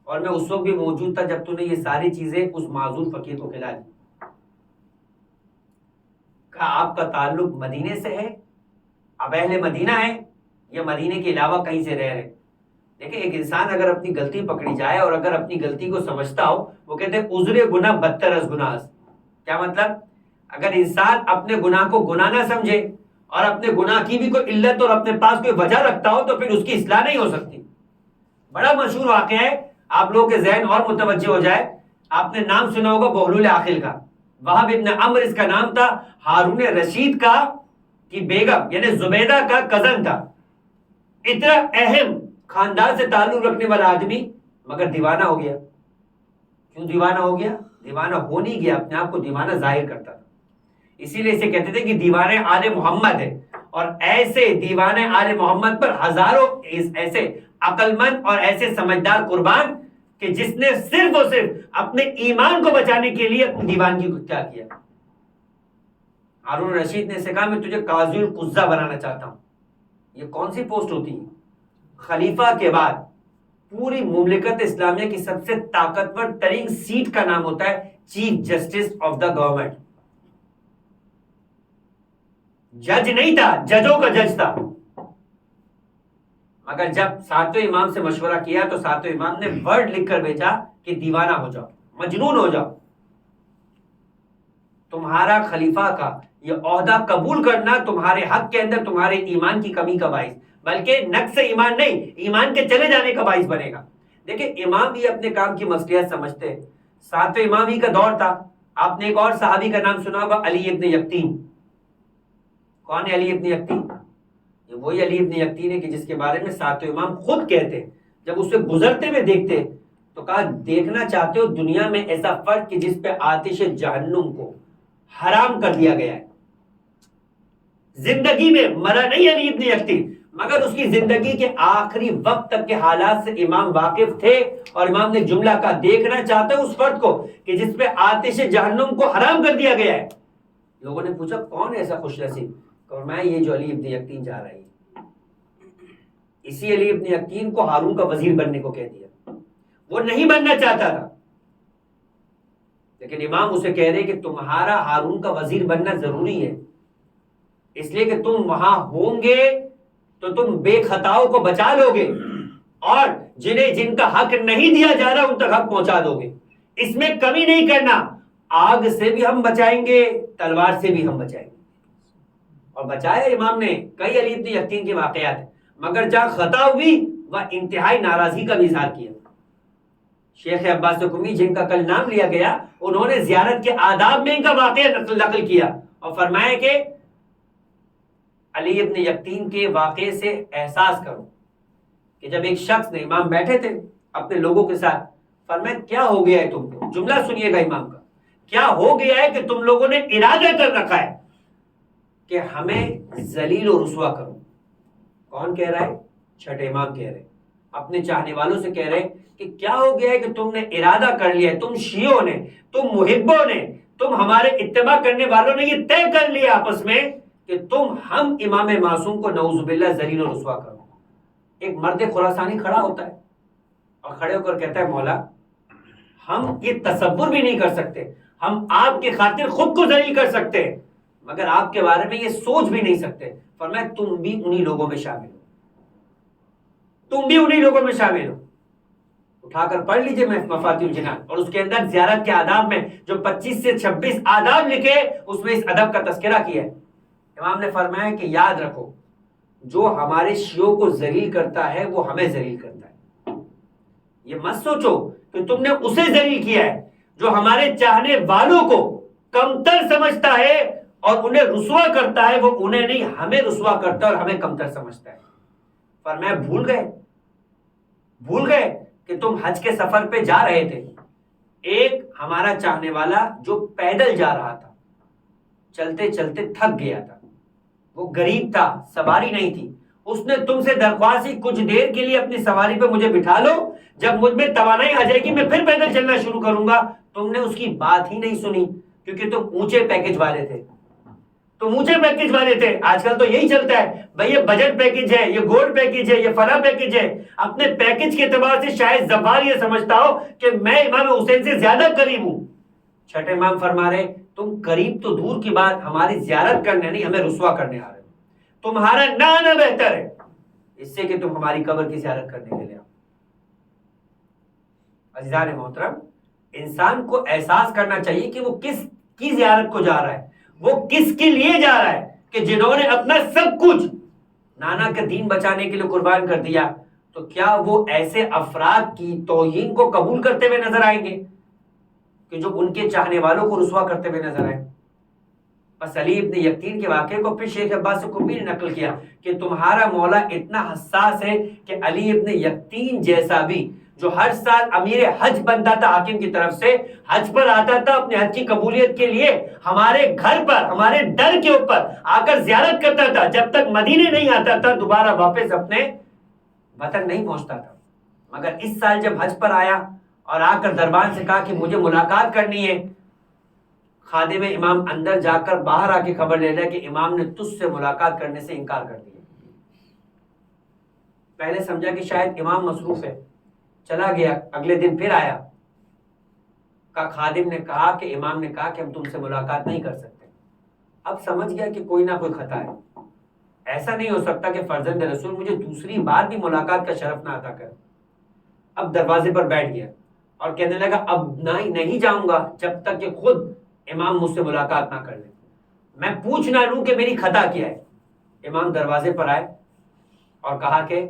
اور میں اس وقت بھی موجود تھا جب تو نے یہ ساری چیزیں اس معذور فقیر کو کھلا دی. کہا آپ کا تعلق مدینے سے ہے؟ اب اہل مدینہ ہے یا مدینے کے علاوہ کہیں سے رہ رہے؟ دیکھیں ایک انسان اگر اپنی غلطی پکڑی جائے اور اگر اپنی غلطی کو سمجھتا ہو، وہ کہتے ہیں عذر گناہ بدتر از گناہ. کیا مطلب؟ اگر انسان اپنے گناہ کو گناہ نہ سمجھے اور اپنے گناہ کی بھی کوئی علت اور اپنے پاس کوئی وجہ رکھتا ہو تو پھر اس کی اصلاح نہیں ہو سکتی. بڑا مشہور واقعہ ہے، آپ لوگوں کے ذہن اور متوجہ ہو جائے. آپ نے نام سنا ہوگا بہلول عاقل کا. وہب ابن عمرو اس کا نام تھا. ہارون رشید کا کی بیگم یعنی زبیدہ کا کزن تھا. اتنا اہم خاندان سے تعلق رکھنے والا آدمی، مگر دیوانہ ہو گیا. کیوں دیوانہ ہو گیا؟ دیوانہ ہو نہیں گیا، اپنے آپ کو دیوانہ ظاہر کرتا تھا. اسی لیے اسے کہتے تھے کہ دیوانے آل محمد ہے. اور ایسے دیوانے آل محمد پر ہزاروں ایسے عقل مند اور ایسے سمجھدار قربان کہ جس نے صرف اور صرف اپنے ایمان کو بچانے کے لیے اپنی دیوانگی کو کیا کیا. ہارون رشید نے سے کہا میں تجھے قاضی القضہ بنانا چاہتا ہوں. یہ کون سی پوسٹ ہوتی ہے؟ خلیفہ کے بعد پوری مملکت اسلامیہ کی سب سے طاقتور ترین سیٹ کا نام ہوتا ہے chief justice of the government. جج نہیں تھا، ججوں کا جج تھا. مگر جب ساتویں امام سے مشورہ کیا تو ساتویں امام نے ورڈ لکھ کر بھیجا کہ دیوانہ ہو جاؤ، مجنون ہو جاؤ. تمہارا خلیفہ کا یہ عہدہ قبول کرنا تمہارے حق کے اندر تمہارے ایمان کی کمی کا باعث، بلکہ نقص ایمان نہیں، ایمان کے چلے جانے کا باعث بنے گا. دیکھیں امام بھی اپنے کام کی مصلحت سمجھتے ہیں. ساتویں امام ہی کا دور تھا. آپ نے ایک اور صحابی کا نام سنا ہوگا، علی ابن یقطین. کون ہے علی ابن یقطین؟ یہ وہی علی ابن یقطین ہے کہ جس کے بارے میں ساتویں امام خود کہتے ہیں جب اسے گزرتے ہوئے دیکھتے تو کہا دیکھنا چاہتے ہو دنیا میں ایسا فرد کہ جس پہ آتش جہنم کو حرام کر دیا گیا ہے. زندگی میں مرا نہیں علی ابن یقطین، مگر اس کی زندگی کے آخری وقت تک کے حالات سے امام واقف تھے اور امام نے جملہ کہا دیکھنا چاہتے ہو اس فرد کو کہ جس پہ آتش جہنم کو حرام کر دیا گیا ہے. لوگوں نے پوچھا کون ہے ایسا خوش نصیب؟ فرمایا یہ جو علی ابن یقطین جا رہی ہے. اسی علی ابن یقطین کو ہارون کا وزیر بننے کو کہہ دیا. وہ نہیں بننا چاہتا تھا، لیکن امام اسے کہہ رہے کہ تمہارا ہارون کا وزیر بننا ضروری ہے، اس لیے کہ تم وہاں ہوں گے تو تم بے خطاؤں کو بچا لو گے اور جن کا حق نہیں دیا جا رہا ان تک حق پہنچا دو گے. اس میں کمی نہیں کرنا. آگ سے بھی ہم بچائیں گے، تلوار سے بھی ہم بچائیں گے. اور بچایا امام نے کئی علی ابن یقطین کے واقعات، مگر جہاں خطا ہوئی وہ انتہائی ناراضی کا اظہار کیا. شیخ عباس قمی جن کا کل نام لیا گیا، انہوں نے زیارت کے آداب میں ان کا واقعہ نقل کیا اور فرمایا کہ علی ابن یقطین کے واقعے سے احساس کرو کہ جب ایک شخص نے، امام بیٹھے تھے اپنے لوگوں کے ساتھ، فرمایا کیا ہو گیا ہے تم کو؟ جملہ سنیے گا امام کا، کیا ہو گیا ہے کہ تم لوگوں نے ارادہ کر رکھا ہے کہ ہمیں ذلیل و رسوا کرو؟ کون کہہ رہا ہے؟ چھٹے امام کہہ رہے، اپنے چاہنے والوں سے کہہ رہے کہ کیا ہو گیا ہے کہ تم نے ارادہ کر لیا ہے، تم شیعوں نے، تم محبوں نے، تم ہمارے اتباع کرنے والوں نے یہ طے کر لیا آپس میں کہ تم ہم امام معصوم کو نعوذ باللہ ذلیل و رسوا کرو. ایک مرد خراسانی کھڑا ہوتا ہے اور کھڑے ہو کر کہتا ہے مولا ہم یہ تصور بھی نہیں کر سکتے، ہم آپ کی خاطر خود کو ذلیل کر سکتے ہیں مگر آپ کے بارے میں یہ سوچ بھی نہیں سکتے. فرمایا تم بھی انہی لوگوں میں شامل ہو، تم بھی انہی لوگوں میں شامل ہو. اٹھا کر پڑھ لیجئے مفاتیح الجنان، اور اس کے اندر زیارت کے آداب میں جو 25 سے 26 آداب لکھے اس میں اس ادب کا تذکرہ کیا ہے. امام نے فرمایا کہ یاد رکھو جو ہمارے شیعوں کو ذلیل کرتا ہے وہ ہمیں ذلیل کرتا ہے. یہ مت سوچو کہ تم نے اسے ذلیل کیا ہے. جو ہمارے چاہنے والوں کو کمتر سمجھتا ہے اور انہیں رسوا کرتا ہے وہ انہیں نہیں ہمیں رسوا کرتا ہے اور ہمیں کمتر سمجھتا ہے. فرمایا بھول گئے کہ تم حج کے سفر پہ جا رہے تھے. ایک ہمارا چاہنے والا جو پیدل جا رہا تھا، چلتے چلتے تھک گیا تھا، وہ غریب تھا، سواری نہیں تھی. اس نے تم سے درخواست کی کچھ دیر کے لیے اپنی سواری پہ مجھے بٹھا لو، جب مجھ میں توانائی آ جائے گی میں پھر پیدل چلنا شروع کروں گا. تم نے اس کی بات ہی نہیں سنی کیونکہ تم اونچے پیکج والے تھے. آج کل تو یہی چلتا ہے بھائی یہ بجٹ پیکج ہے، یہ گولڈ پیکج ہے، یہ فلاں پیکج ہے. اپنے پیکج کے اعتبار سے شاید زفار یہ سمجھتا ہو کہ میں امام حسین سے زیادہ قریب ہوں. چھٹے امام فرما رہے تم قریب تو دور کی بات، ہماری زیارت کرنے نہیں ہمیں رسوا کرنے آ رہے ہو. تمہارا نہ آنا بہتر ہے اس سے کہ تم ہماری قبر کی زیارت کرنے کے لیے آؤ. عزیزان محترم، انسان کو احساس کرنا چاہیے کہ وہ کس کی زیارت کو جا رہا ہے، وہ کس کے لیے جا رہا ہے. کہ جنہوں نے اپنا سب کچھ نانا کا دین بچانے کے لیے قربان کر دیا، تو کیا وہ ایسے افراد کی توہین کو قبول کرتے ہوئے نظر آئیں گے کہ جو ان کے چاہنے والوں کو رسوا کرتے ہوئے نظر آئیں؟ بس علی ابن یقطین کے واقعے کو پھر شیخ عباس قمی نے نقل کیا کہ تمہارا مولا اتنا حساس ہے کہ علی ابن یقطین جیسا بھی جو ہر سال امیر حج بنتا تھا حاکم کی طرف سے، حج پر آتا تھا اپنے حج کی قبولیت کے لیے، ہمارے گھر پر ہمارے در کے اوپر آ کر زیارت کرتا تھا، جب تک مدینے نہیں آتا تھا دوبارہ واپس اپنے وطن نہیں پہنچتا تھا. مگر اس سال جب حج پر آیا اور آ کر دربان سے کہا کہ مجھے ملاقات کرنی ہے، خادم امام اندر جا کر باہر آ کے خبر لے لیا کہ امام نے تجھ سے ملاقات کرنے سے انکار کر دیا. پہلے سمجھا کہ شاید امام مصروف ہے، چلا گیا. اگلے دن پھر آیا. کا خادم نے کہا کہ امام نے کہا کہ ہم تم سے ملاقات نہیں کر سکتے. اب سمجھ گیا کہ کوئی نہ کوئی خطا ہے. ایسا نہیں ہو سکتا کہ فرزند رسول مجھے دوسری بار بھی ملاقات کا شرف نہ عطا کرے. اب دروازے پر بیٹھ گیا اور کہنے لگا اب نہیں جاؤں گا جب تک کہ خود امام مجھ سے ملاقات نہ کر لے, میں پوچھ نہ لوں کہ میری خطا کیا ہے. امام دروازے پر آئے اور کہا کہ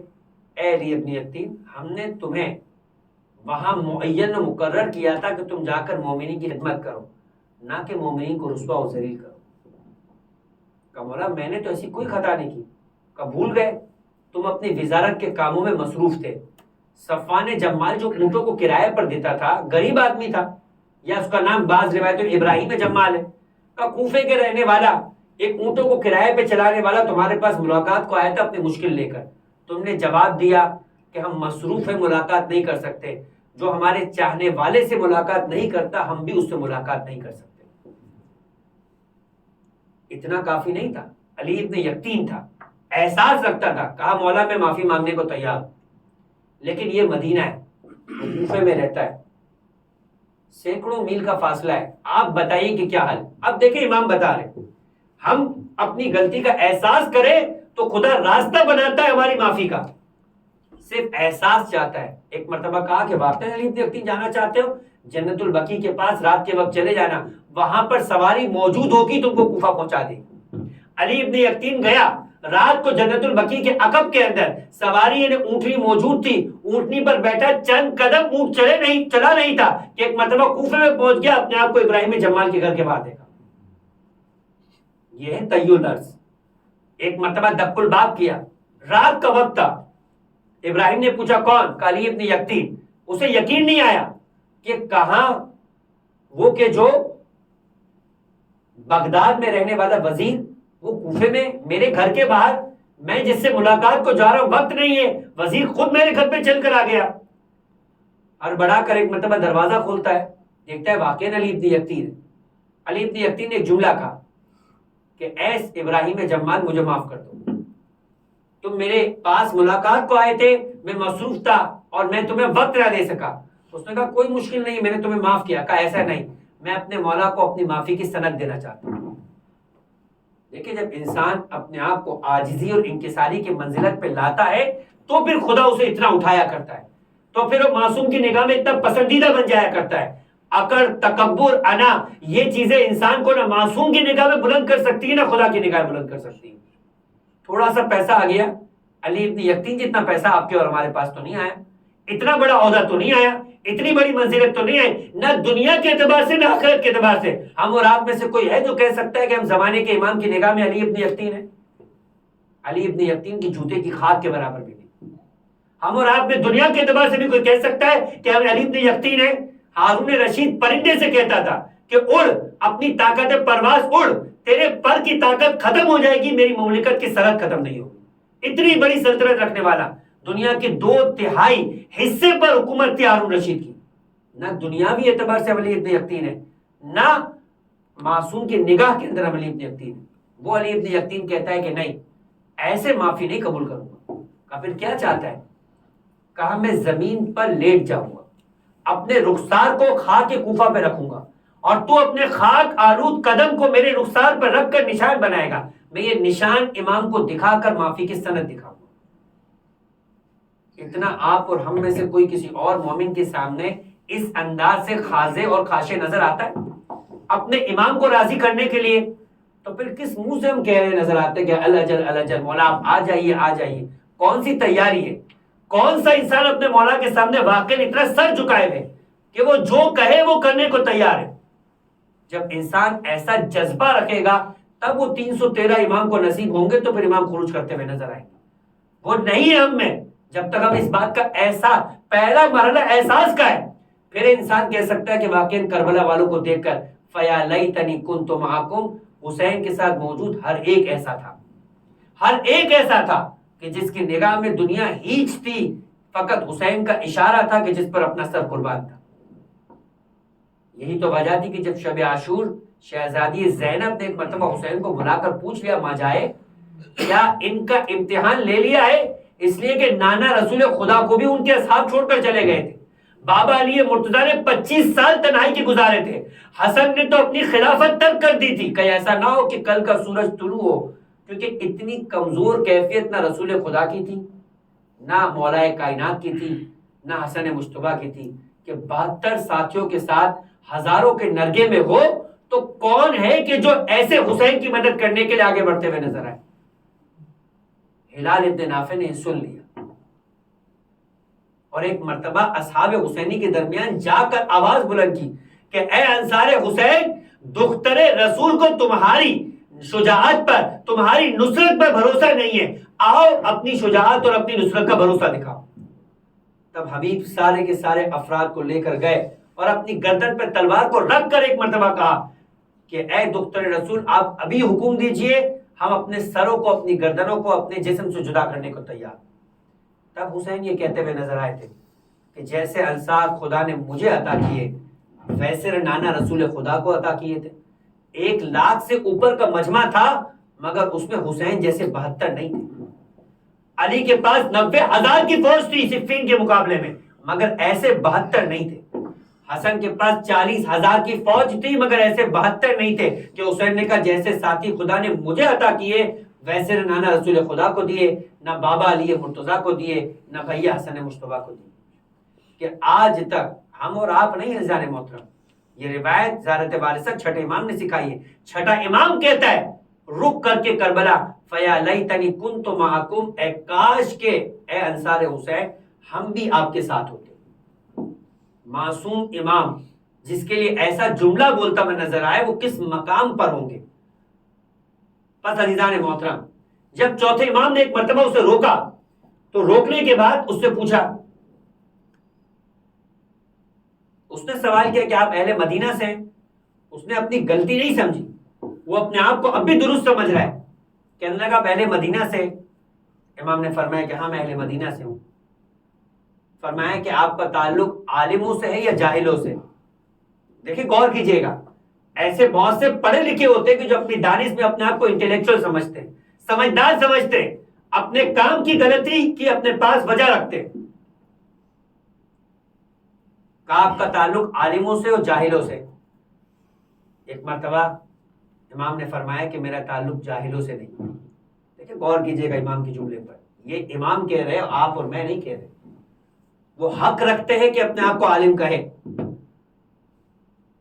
اے علی ابن یقطین, ہم نے تمہیں وہاں معین و مقرر کیا تھا کہ تم جا کر مومنین کی خدمت کرو, نہ کہ مومنین کو رسوا و ذلیل کرو. کہا مولا میں نے تو ایسی کوئی خطا نہیں کی. کہا بھول گئے, تم اپنی وزارت کے کاموں میں مصروف تھے. صفوان جمال جو اونٹوں کو کرائے پر دیتا تھا غریب آدمی تھا, یا اس کا نام بعض روایتوں میں ابراہیم جمال ہے. کہا کوفے کے رہنے والا ایک اونٹوں کو کرائے پہ چلانے والا تمہارے پاس ملاقات کو آیا تھا اپنی مشکل لے کر. تم نے جواب دیا کہ ہم مصروف ہیں, ملاقات نہیں کر سکتے. جو ہمارے چاہنے والے سے ملاقات نہیں کرتا ہم بھی اس سے ملاقات نہیں کر سکتے. اتنا کافی نہیں تھا, علی ابن یقطین تھا, احساس رکھتا تھا. کہا مولا میں معافی مانگنے کو تیار ہوں, لیکن یہ مدینہ ہے, کوفے میں رہتا ہے, سینکڑوں میل کا فاصلہ ہے, آپ بتائیے کہ کیا حل. اب دیکھیں امام بتا رہے ہم اپنی غلطی کا احساس کریں تو خدا راستہ بناتا ہے ہماری معافی کا. صرف احساس چاہتا ہے. ایک مرتبہ کہا کہ واقعی علی ابن یقطین جانا چاہتے ہو, جنت البقیع کے پاس رات کے وقت چلے جانا, وہاں پر سواری موجود ہوگی تم کو کوفہ پہنچا دے. علی ابن یقطین گیا, رات کو جنت البقیع کے عقب کے اندر سواری یعنی اونٹنی موجود تھی, اونٹنی پر بیٹھا, چند قدم اونٹ چلا نہیں تھا کہ ایک مرتبہ کوفے میں پہنچ گیا, اپنے آپ کو ابراہیم جمال کے گھر کے باہر دیکھا. یہ ہے طی الارض. ایک مرتبہ دق الباب کیا, رات کا وقت تھا. ابراہیم نے پوچھا کون؟ کہا علی ابن یقطین. اسے یقین نہیں آیا کہ کہاں وہ کہ جو بغداد میں رہنے والا وزیر, وہ کوفے میں میرے گھر کے باہر, میں جس سے ملاقات کو جا رہا ہوں وقت نہیں ہے, وزیر خود میرے گھر پہ چل کر آ گیا. اور بڑھا کر ایک مرتبہ دروازہ کھولتا ہے, دیکھتا ہے واقعی علی ابن یقطین. علی ابن یقطین نے ایک جملہ کہا کہ ایس ابراہیم جمال مجھے معاف کر دو, تم میرے پاس ملاقات کو آئے تھے, میں مصروف تھا اور میں تمہیں وقت نہ دے سکا. اس نے کہا کوئی مشکل نہیں, میں نے تمہیں معاف کیا. کہا ایسا نہیں, میں اپنے مولا کو اپنی معافی کی سند دینا چاہتا ہوں. دیکھیں جب انسان اپنے آپ کو عاجزی اور انکساری کی منزلت پہ لاتا ہے تو پھر خدا اسے اتنا اٹھایا کرتا ہے, تو پھر وہ معصوم کی نگاہ میں اتنا پسندیدہ بن جایا کرتا ہے. اکڑ, تکبر, انا, یہ چیزیں انسان کو نہ معصوم کی نگاہ میں بلند کر سکتی ہے نہ خدا کی نگاہ میں بلند کر سکتی ہے. تھوڑا سا پیسہ آ گیا, علی ابن یقطین جتنا پیسہ آپ کے اور ہمارے پاس تو نہیں آیا, اتنا بڑا عہدہ تو نہیں آیا, اتنی بڑی منزلت تو نہیں آئی, نہ دنیا کے اعتبار سے نہ آخرت کے اعتبار سے. ہم اور آپ میں سے کوئی ہے جو کہہ سکتا ہے کہ ہم زمانے کے امام کی نگاہ میں علی ابن یقطین ہے؟ علی ابن یقطین کی جوتے کی خاک کے برابر بھی نہیں. ہم اور آپ میں دنیا کے اعتبار سے بھی کوئی کہہ سکتا ہے کہ ہم علی ابن یقطین ہے؟ ہارون رشید پرندے سے کہتا تھا کہ اڑ, اپنی طاقت پرواز اڑ, تیرے پر کی طاقت ختم ہو جائے گی, میری مملکت کی سرحد ختم نہیں ہوگی. اتنی بڑی سلطنت رکھنے والا, دنیا کے 2/3 حصے پر حکومت تھی ہارون رشید کی. نہ دنیاوی اعتبار سے علی ابن یقطین ہے, نہ معصوم کی نگاہ کے اندر علی ابن یقطین ہے. وہ علی ابن یقطین کہتا ہے کہ نہیں, ایسے معافی نہیں قبول کروں گا. کہا پھر کیا چاہتا ہے؟ کہا میں زمین پر لیٹ جاؤں گا, اپنے رخسار کو خاک کوفہ پہ رکھوں گا, اور تو اپنے خاک آلود قدم کو میرے رخسار پر رکھ کر نشان بنائے گا. میں یہ نشان امام کو دکھا کر معافی کی سند دکھاؤں گا. اتنا آپ اور ہم میں سے کوئی کسی اور مومن کے سامنے اس انداز سے خاضع اور خاشع نظر آتا ہے اپنے امام کو راضی کرنے کے لیے؟ تو پھر کس منہ سے ہم کہہ رہے نظر آتے ہیں کہ الاجل مولا آپ آ جائیے آ جائیے؟ کون سی تیاری ہے؟ کون سا انسان اپنے مولا کے سامنے واقعی اتنا سر جھکائے ہوئے کہ وہ جو کہے وہ کرنے کو تیار ہے؟ جب انسان ایسا جذبہ رکھے گا تب وہ 313 امام کو نصیب ہوں گے, تو پھر امام خروج کرتے ہوئے نظر آئیں گے. وہ نہیں ہے ہم میں. جب تک ہم اس بات کا احساس, پہلا مرحلہ احساس کا ہے, پھر انسان کہہ سکتا ہے کہ واقعی کربلا والوں کو دیکھ کر فیا لیتنی کنت معکم, حسین کے ساتھ موجود ہر ایک ایسا تھا, ہر ایک ایسا تھا کہ جس کی نگاہ میں دنیا ہیچ تھی, فقط حسین کا اشارہ تھا کہ جس پر اپنا سر قربان تھا. یہی تو وجہ تھی کہ جب شب عاشور شہزادی زینب نے ایک مرتبہ حسین کو بلا کر پوچھ لیا, ماں جائے کیا ان کا امتحان لے لیا ہے اس لیے کہ نانا رسول خدا کو بھی ان کے اصحاب چھوڑ کر چلے گئے تھے. بابا علی مرتضیٰ نے 25 سال تنہائی کے گزارے تھے. حسن نے تو اپنی خلافت ترک کر دی تھی. کہیں ایسا نہ ہو کہ کل کا سورج طلوع ہو، کیونکہ اتنی کمزور کیفیت نہ رسول خدا کی تھی، نہ مولا کائنات کی تھی، نہ حسن مجتبیٰ کی تھی، کہ 72 ساتھیوں کے ساتھ ہزاروں کے نرگے میں ہو تو کون ہے کہ جو ایسے حسین کی مدد کرنے کے لیے آگے بڑھتے ہوئے نظر آئے. ہلال ابن نافع نے سن لیا اور ایک مرتبہ اصحاب حسینی کے درمیان جا کر آواز بلند کی کہ اے انصار حسین، دختر رسول کو تمہاری شجاعت پر، تمہاری نصرت پر بھروسہ نہیں ہے، آؤ اپنی شجاعت اور اپنی نصرت کا بھروسہ دکھاؤ. تب حبیب سارے کے سارے افراد کو لے کر گئے اور اپنی گردن پر تلوار کو رکھ کر ایک مرتبہ کہا کہ اے دختر رسول، آپ ابھی حکم دیجئے، ہم اپنے سروں کو، اپنی گردنوں کو اپنے جسم سے جدا کرنے کو تیار. تب حسین یہ کہتے ہوئے نظر آئے تھے کہ جیسے انصار خدا نے مجھے عطا کیے ویسے نانا رسول خدا کو عطا کیے تھے. 1 لاکھ سے اوپر کا مجمع تھا مگر اس میں حسین جیسے 72 نہیں تھے. علی کے پاس 90,000 کی فوج تھی صفین کے مقابلے میں مگر ایسے 72 نہیں تھے. حسن کے پاس 40,000 کی فوج تھی مگر ایسے 72 نہیں تھے. کہ حسین نے کہا جیسے ساتھی خدا نے مجھے عطا کیے ویسے نانا رسول خدا کو دیے، نہ بابا علی مرتضیٰ کو دیے، نہ بھیا حسن مجتبیٰ کو دیے. کہ آج تک ہم اور آپ نہیں ہیں عزیزان محترم، یہ روایت زیارت وارثہ چھٹے امام نے سکھائی ہے. چھٹا امام کہتا ہے رک کر کے کربلا فیا لیتنی کنت معکم، اے کاش کے اے انصار حسین ہم بھی آپ کے ساتھ ہوتے. معصوم امام جس کے لیے ایسا جملہ بولتا میں نظر آئے وہ کس مقام پر ہوں گے. پس عزیزان محترم، جب چوتھے امام نے ایک مرتبہ اسے روکا تو روکنے کے بعد اس سے پوچھا، اس نے سوال کیا کہ آپ اہل مدینہ سے ہیں. اس نے اپنی غلطی نہیں سمجھی، وہ اپنے آپ کو اب بھی درست سمجھ رہا ہے. کہنے لگا آپ اہل مدینہ سے. امام نے فرمایا کہ ہاں میں اہل مدینہ سے ہوں. فرمایا کہ آپ کا تعلق عالموں سے ہے یا جاہلوں سے؟ دیکھیں غور کیجئے گا، ایسے بہت سے پڑھے لکھے ہوتے کہ جو اپنی دانش میں اپنے آپ کو انٹیلیکچوئل سمجھتے، سمجھدار سمجھتے، اپنے کام کی غلطی کی اپنے پاس وجہ رکھتے. کہا آپ کا تعلق عالموں سے اور جاہلوں سے؟ ایک مرتبہ امام نے فرمایا کہ میرا تعلق جاہلوں سے نہیں. دیکھیں غور کیجئے گا امام کے جملے پر، یہ امام کہہ رہے آپ اور میں نہیں کہہ رہے. وہ حق رکھتے ہیں کہ اپنے آپ کو عالم کہے،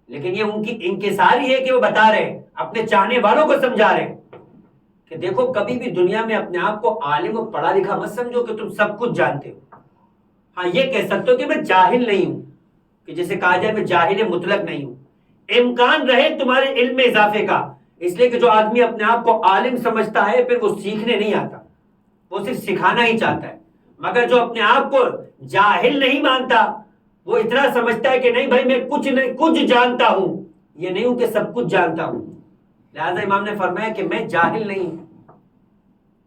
لیکن یہ ان کی انکساری ہے کہ وہ بتا رہے ہیں، اپنے چاہنے والوں کو سمجھا رہے ہیں کہ دیکھو کبھی بھی دنیا میں اپنے آپ کو عالم و پڑھا لکھا مت سمجھو کہ تم سب کچھ جانتے ہو. ہاں یہ کہہ سکتے ہو کہ میں جاہل نہیں ہوں، کہ جسے کہا جائے میں جاہل مطلق نہیں ہوں. امکان رہے تمہارے علم میں اضافے کا، اس لیے کہ جو آدمی اپنے آپ کو عالم سمجھتا ہے پھر وہ سیکھنے نہیں آتا، وہ صرف سکھانا ہی چاہتا ہے. مگر جو اپنے آپ کو جاہل نہیں مانتا وہ اتنا سمجھتا ہے کہ نہیں بھائی میں کچھ جانتا ہوں، یہ نہیں ہوں کہ سب کچھ جانتا ہوں. لہذا امام نے فرمایا کہ میں جاہل نہیں ہوں.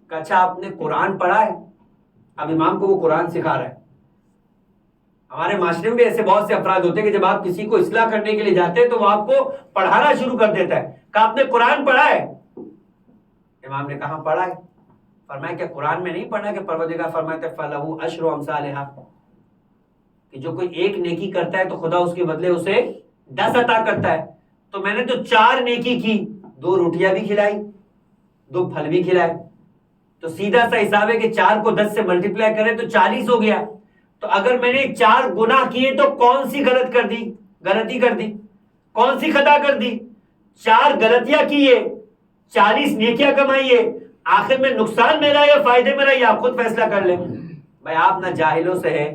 کہ اچھا آپ نے قرآن پڑھا ہے؟ اب امام کو وہ قرآن سکھا رہا ہے. ہمارے معاشرے میں بھی ایسے بہت سے افراد ہوتے ہیں کہ جب آپ کسی کو اصلاح کرنے کے لیے جاتے ہیں تو وہ آپ کو پڑھانا شروع کر دیتا ہے. کہ آپ نے قرآن پڑھا ہے؟ امام نے کہا پڑھا ہے. فرمایا کہ قرآن میں نہیں پڑھا کہ پروردگار فرماتے فَلَهُ أَشْرُ أَمْثَالِهَا، کہ جو کوئی ایک نیکی کرتا ہے تو خدا اس کے بدلے اسے 10 عطا کرتا ہے. تو میں نے تو 4 نیکی کی، 2 روٹیاں بھی کھلائی، 2 پھل بھی کھلائے، تو سیدھا سا حساب ہے کہ 4 کو 10 سے ملٹیپلائی کریں تو 40 ہو گیا. تو اگر میں نے 4 گناہ کیے تو کون سی غلطی کر دی، کون سی خطا کر دی؟ 4 غلطیاں کیے، 40 نیکیاں کمائیے، آخر میں نقصان میرا یا فائدے میرا یہ آپ خود فیصلہ کر لیں. بھائی آپ نہ جاہلوں سے ہے،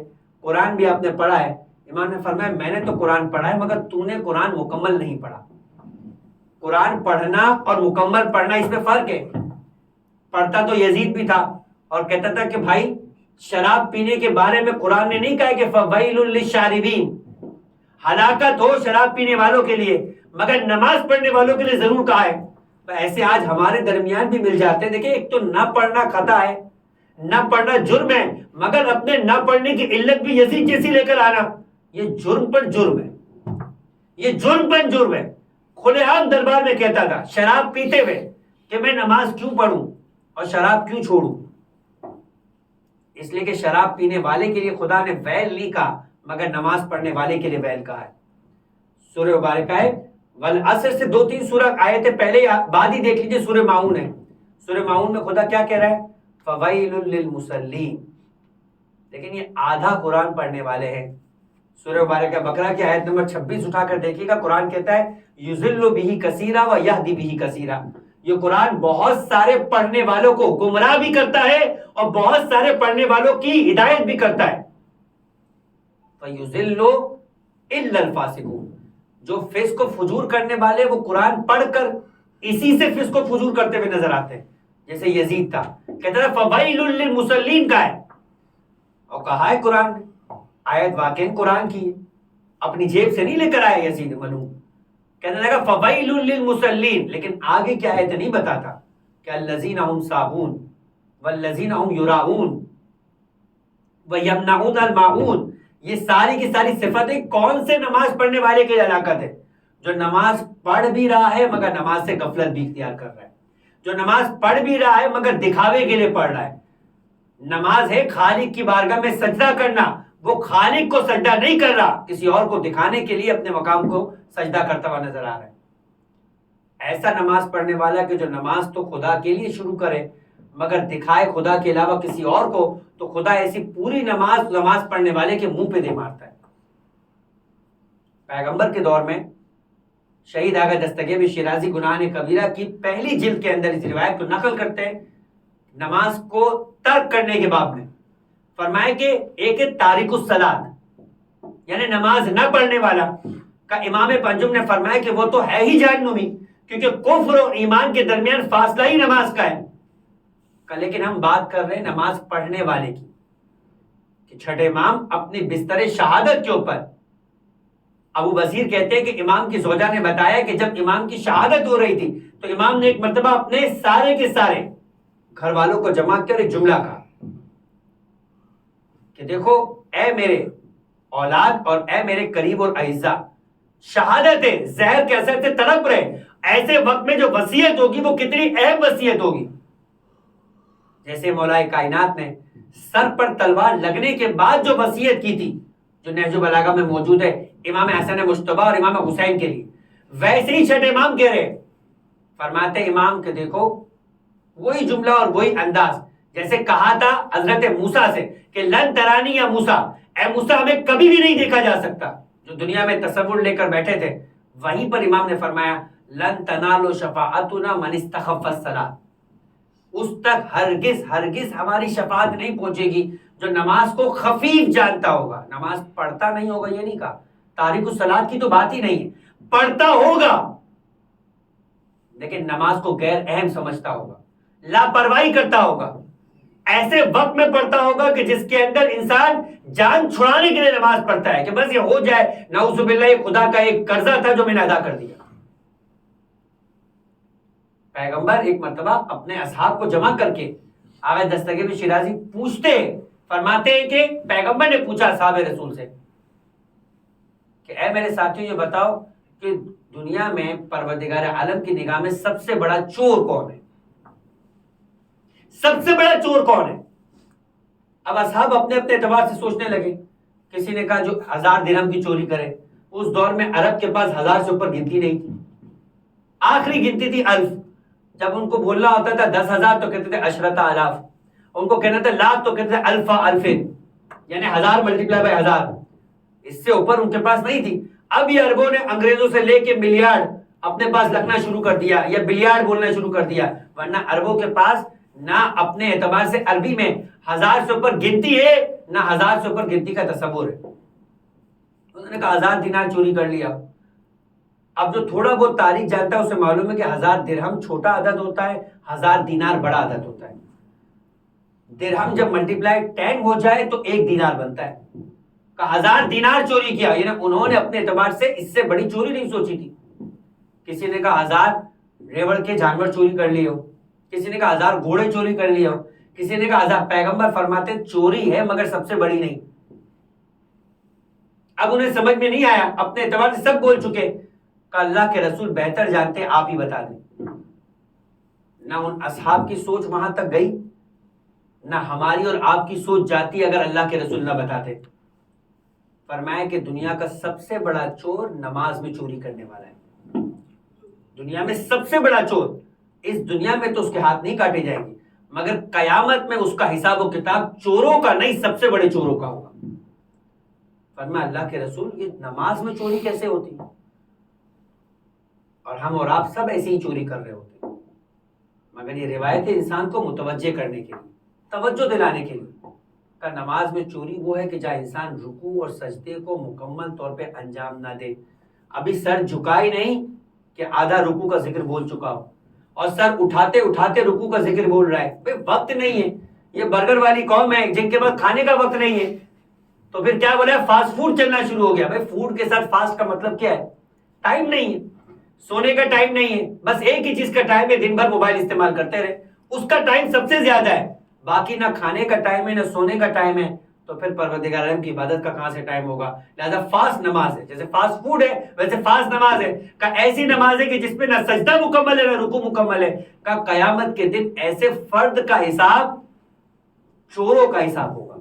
قرآن بھی آپ نے پڑھا ہے. امام نے فرمایا میں نے تو قرآن پڑھا ہے مگر تو نے قرآن مکمل نہیں پڑھا. قرآن پڑھنا اور مکمل پڑھنا اس میں فرق ہے. پڑھتا تو یزید بھی تھا اور کہتا تھا کہ بھائی شراب پینے کے بارے میں قرآن نے نہیں کہا کہ فَوَيْلٌ لِلشَّارِبِينَ، ہلاکت ہو شراب پینے والوں کے لیے، مگر نماز پڑھنے والوں کے لیے ضرور کہا ہے. ایسے آج ہمارے درمیان بھی مل جاتے ہیں. دیکھیں ایک تو نہ پڑھنا خطا ہے، نہ پڑھنا جرم ہے، مگر اپنے نہ پڑھنے کی علت بھی یزید جیسی لے کر آنا، یہ جرم پر جرم ہے، یہ جرم پر جرم ہے. کھلے عام دربار میں کہتا تھا شراب پیتے ہوئے کہ میں نماز کیوں پڑھوں اور شراب کیوں چھوڑوں. اس لیے کہ شراب پینے والے کے لیے خدا نے ویل نہیں کہا مگر نماز پڑھنے والے کے لیے ویل کہا ہے. سورہ مبارکہ ہے والعصر سے 2-3 سورہ آیتیں پہلے بعد ہی دیکھ لیجیے. سورہ ماؤن ہے. سورہ ماؤن میں خدا کیا کہہ رہا ہے؟ فویل للمصلین. لیکن یہ آدھا قرآن پڑھنے والے ہیں. سورہ مبارکہ بقرہ کی آیت نمبر 26 اٹھا کر دیکھیے گا. قرآن کہتا ہے یضل بہ کثیرا و یہدی بہ کثیرا. یہ قرآن بہت سارے پڑھنے والوں کو گمراہ بھی کرتا ہے اور بہت سارے پڑھنے والوں کی ہدایت بھی کرتا ہے. فیضل الا الفاسقون. جو فسق و فجور کرنے والے وہ قرآن پڑھ کر اسی سے فسق و فجور کرتے ہوئے نظر آتے ہیں. جیسے یزید تھا, کہتا ہے فویل للمصلین کا ہے, اور کہا ہے قرآن میں. آیت واقعی قرآن کی ہے, اپنی جیب سے نہیں لے کر آیا یزید ملعون. کہنے لگا فویل للمصلین, لیکن آگے کیا آیت نہیں بتاتا کہ الذین هم ساہون والذین هم یراؤون ویمنعون الماعون. یہ ساری کی ساری صفتیں کون سے نماز پڑھنے والے کی علاقت ہے؟ جو نماز پڑھ بھی رہا ہے مگر نماز سے غفلت بھی اختیار کر رہا ہے. جو نماز پڑھ بھی رہا ہے مگر دکھاوے کے لیے پڑھ رہا ہے. نماز ہے خالق کی بارگاہ میں سجدہ کرنا, وہ خالق کو سجدہ نہیں کر رہا, کسی اور کو دکھانے کے لیے اپنے مقام کو سجدہ کرتا ہوا نظر آ رہا ہے. ایسا نماز پڑھنے والا کہ جو نماز تو خدا کے لیے شروع کرے مگر دکھائے خدا کے علاوہ کسی اور کو, تو خدا ایسی پوری نماز پڑھنے والے کے منہ پہ دے مارتا ہے. پیغمبر کے دور میں شہید آغا دستگیر شیرازی گناہ کبیرہ کی پہلی جلد کے اندر اس روایت کو نقل کرتے ہیں نماز کو ترک کرنے کے باب میں. فرمائے کہ ایک تارک الصلاۃ یعنی نماز نہ پڑھنے والا کا امام پنجم نے فرمایا کہ وہ تو ہے ہی جہنمی, کیونکہ کفر اور ایمان کے درمیان فاصلہ ہی نماز کا ہے. لیکن ہم بات کر رہے ہیں نماز پڑھنے والے کی, کہ چھٹے امام اپنی بستر شہادت کے اوپر, ابو بصیر کہتے ہیں کہ امام کی زوجہ نے بتایا کہ جب امام کی شہادت ہو رہی تھی تو امام نے ایک مرتبہ اپنے سارے کے سارے گھر والوں کو جمع کر ایک جملہ کہا کہ دیکھو اے میرے اولاد اور اے میرے قریب اور اعزاء, شہادت ہے, زہر کے اثر سے تڑپ رہے, ایسے وقت میں جو وصیت ہوگی وہ کتنی اہم وصیت ہوگی. جیسے مولا کائنات نے سر پر تلوار لگنے کے بعد جو وصیت کی تھی, جو نہج البلاغہ میں موجود ہے امام حسن مجتبیٰ اور امام حسین کے لیے, ویسے ہی چھٹے امام کہہ رہے. فرماتے امام کہ دیکھو وہی جملہ اور وہی انداز جیسے کہا تھا حضرت موسیٰ سے کہ لن ترانی یا موسیٰ, اے موسیٰ ہمیں کبھی بھی نہیں دیکھا جا سکتا, جو دنیا میں تصور لے کر بیٹھے تھے. وہیں پر امام نے فرمایا لن تنالوا شفاعتنا من استخف الصلاۃ, اس تک ہرگز ہماری شفاعت نہیں پہنچے گی جو نماز کو خفیف جانتا ہوگا. نماز پڑھتا نہیں ہوگا یہ نہیں کہا, تارک الصلاۃ کی تو بات ہی نہیں ہے, پڑھتا ہوگا لیکن نماز کو غیر اہم سمجھتا ہوگا, لاپرواہی کرتا ہوگا, ایسے وقت میں پڑھتا ہوگا کہ جس کے اندر انسان جان چھڑانے کے لیے نماز پڑھتا ہے کہ بس یہ ہو جائے, نعوذ باللہ یہ خدا کا ایک قرضہ تھا جو میں نے ادا کر دیا. پیغمبر ایک مرتبہ اپنے اصحاب کو جمع کر کے آغا دستگیر شیرازی پوچھتے, فرماتے ہیں کہ پیغمبر نے پوچھا اصحاب رسول سے کہ اے میرے ساتھیوں یہ بتاؤ کہ دنیا میں پروردگار عالم کی نگاہ میں سب سے بڑا چور کون ہے؟ سب سے بڑا چور کون ہے؟ اب اصحاب اپنے اپنے اعتبار سے سوچنے لگے. کسی نے کہا جو 1000 درہم کی چوری کرے. اس دور میں عرب کے پاس 1000 سے اوپر گنتی نہیں تھی, آخری گنتی تھی 1000. جب ان کو بولنا ہوتا تھا 10,000 تو کہتے تھے عشرۃ آلاف, ان کو کہنا تھا لاکھ تو کہتے تھے الف الفین, یعنی 1000 ملٹیپلائی بائی 1000. اس سے اوپر ان کے پاس نہیں تھی. اب یہ عربوں نے انگریزوں سے لے کے ملیارڈ اپنے پاس رکھنا شروع کر دیا یا بلیارڈ بولنا شروع کر دیا, ورنہ عربوں کے پاس نہ اپنے اعتبار سے عربی میں 1000 سے اوپر گنتی ہے نہ 1000 سے اوپر گنتی کا تصور ہے. انہوں نے کہا 1000 دینار چوری کر لیا. اب جو تھوڑا بہت تاریخ جانتا ہے اسے معلوم ہے کہ 1000 درہم چھوٹا عدد ہوتا ہے, 1000 دینار بڑا عدد ہوتا ہے. درہم جب ملٹیپلائی 10 ہو جائے تو 1 دینار بنتا ہے. کہ 1000 دینار چوری کیا, یعنی انہوں نے اپنے اعتبار سے اس سے بڑی چوری نہیں سوچی تھی. کسی نے کہا 1000 ریوڑ کے جانور چوری کر لیے ہو, کسی نے کہا 1000 گھوڑے چوری کر لیے ہو, کسی نے کہا 1000. پیغمبر فرماتے چوری ہے مگر سب سے بڑی نہیں. اب انہیں سمجھ میں نہیں آیا, اپنے اعتبار سے سب بول چکے. کہ اللہ کے رسول بہتر جانتے, آپ ہی بتا دیں. نہ ان اصحاب کی سوچ وہاں تک گئی, نہ ہماری اور آپ کی سوچ جاتی اگر اللہ کے رسول نہ بتاتے. فرمایا کہ دنیا کا سب سے بڑا چور نماز میں چوری کرنے والا ہے. دنیا میں سب سے بڑا چور، اس دنیا میں تو اس کے ہاتھ نہیں کاٹے جائیں گے، مگر قیامت میں اس کا حساب و کتاب چوروں کا نہیں، سب سے بڑے چوروں کا ہوگا. فرمایا اللہ کے رسول یہ نماز میں چوری کیسے ہوتی؟ اور ہم اور آپ سب ایسے ہی چوری کر رہے ہوتے، مگر یہ روایت انسان کو متوجہ کرنے کے لیے، توجہ دلانے کے لیے کہ نماز میں چوری وہ ہے کہ جہاں انسان رکوع اور سجدے کو مکمل طور پہ انجام نہ دے. ابھی سر جھکائی نہیں کہ آدھا رکوع کا ذکر بول چکا ہو، اور سر اٹھاتے اٹھاتے رکوع کا ذکر بول رہا ہے. بھئی وقت نہیں ہے، یہ برگر والی قوم ہے جن کے پاس کھانے کا وقت نہیں ہے، تو پھر کیا بولا ہے؟ فاسٹ فوڈ چلنا شروع ہو گیا. بھئی فوڈ کے ساتھ فاسٹ کا مطلب کیا ہے؟ ٹائم نہیں ہے، سونے کا ٹائم نہیں ہے، بس ایک ہی چیز کا ٹائم ہے، دن بھر موبائل استعمال کرتے رہے، اس کا ٹائم سب سے زیادہ ہے. باقی نہ کھانے کا ٹائم ہے نہ سونے کا ٹائم ہے، تو پھر پروردگار عالم کی عبادت کا کہاں سے ٹائم ہوگا؟ لہذا فاسٹ نماز ہے، جیسے فاسٹ فوڈ ہے ویسے فاسٹ نماز ہے. کہ ایسی نماز ہے کہ جس میں نہ سجدہ مکمل ہے نہ رکوع مکمل ہے. کہ قیامت کے دن ایسے فرد کا حساب چوروں کا حساب ہوگا.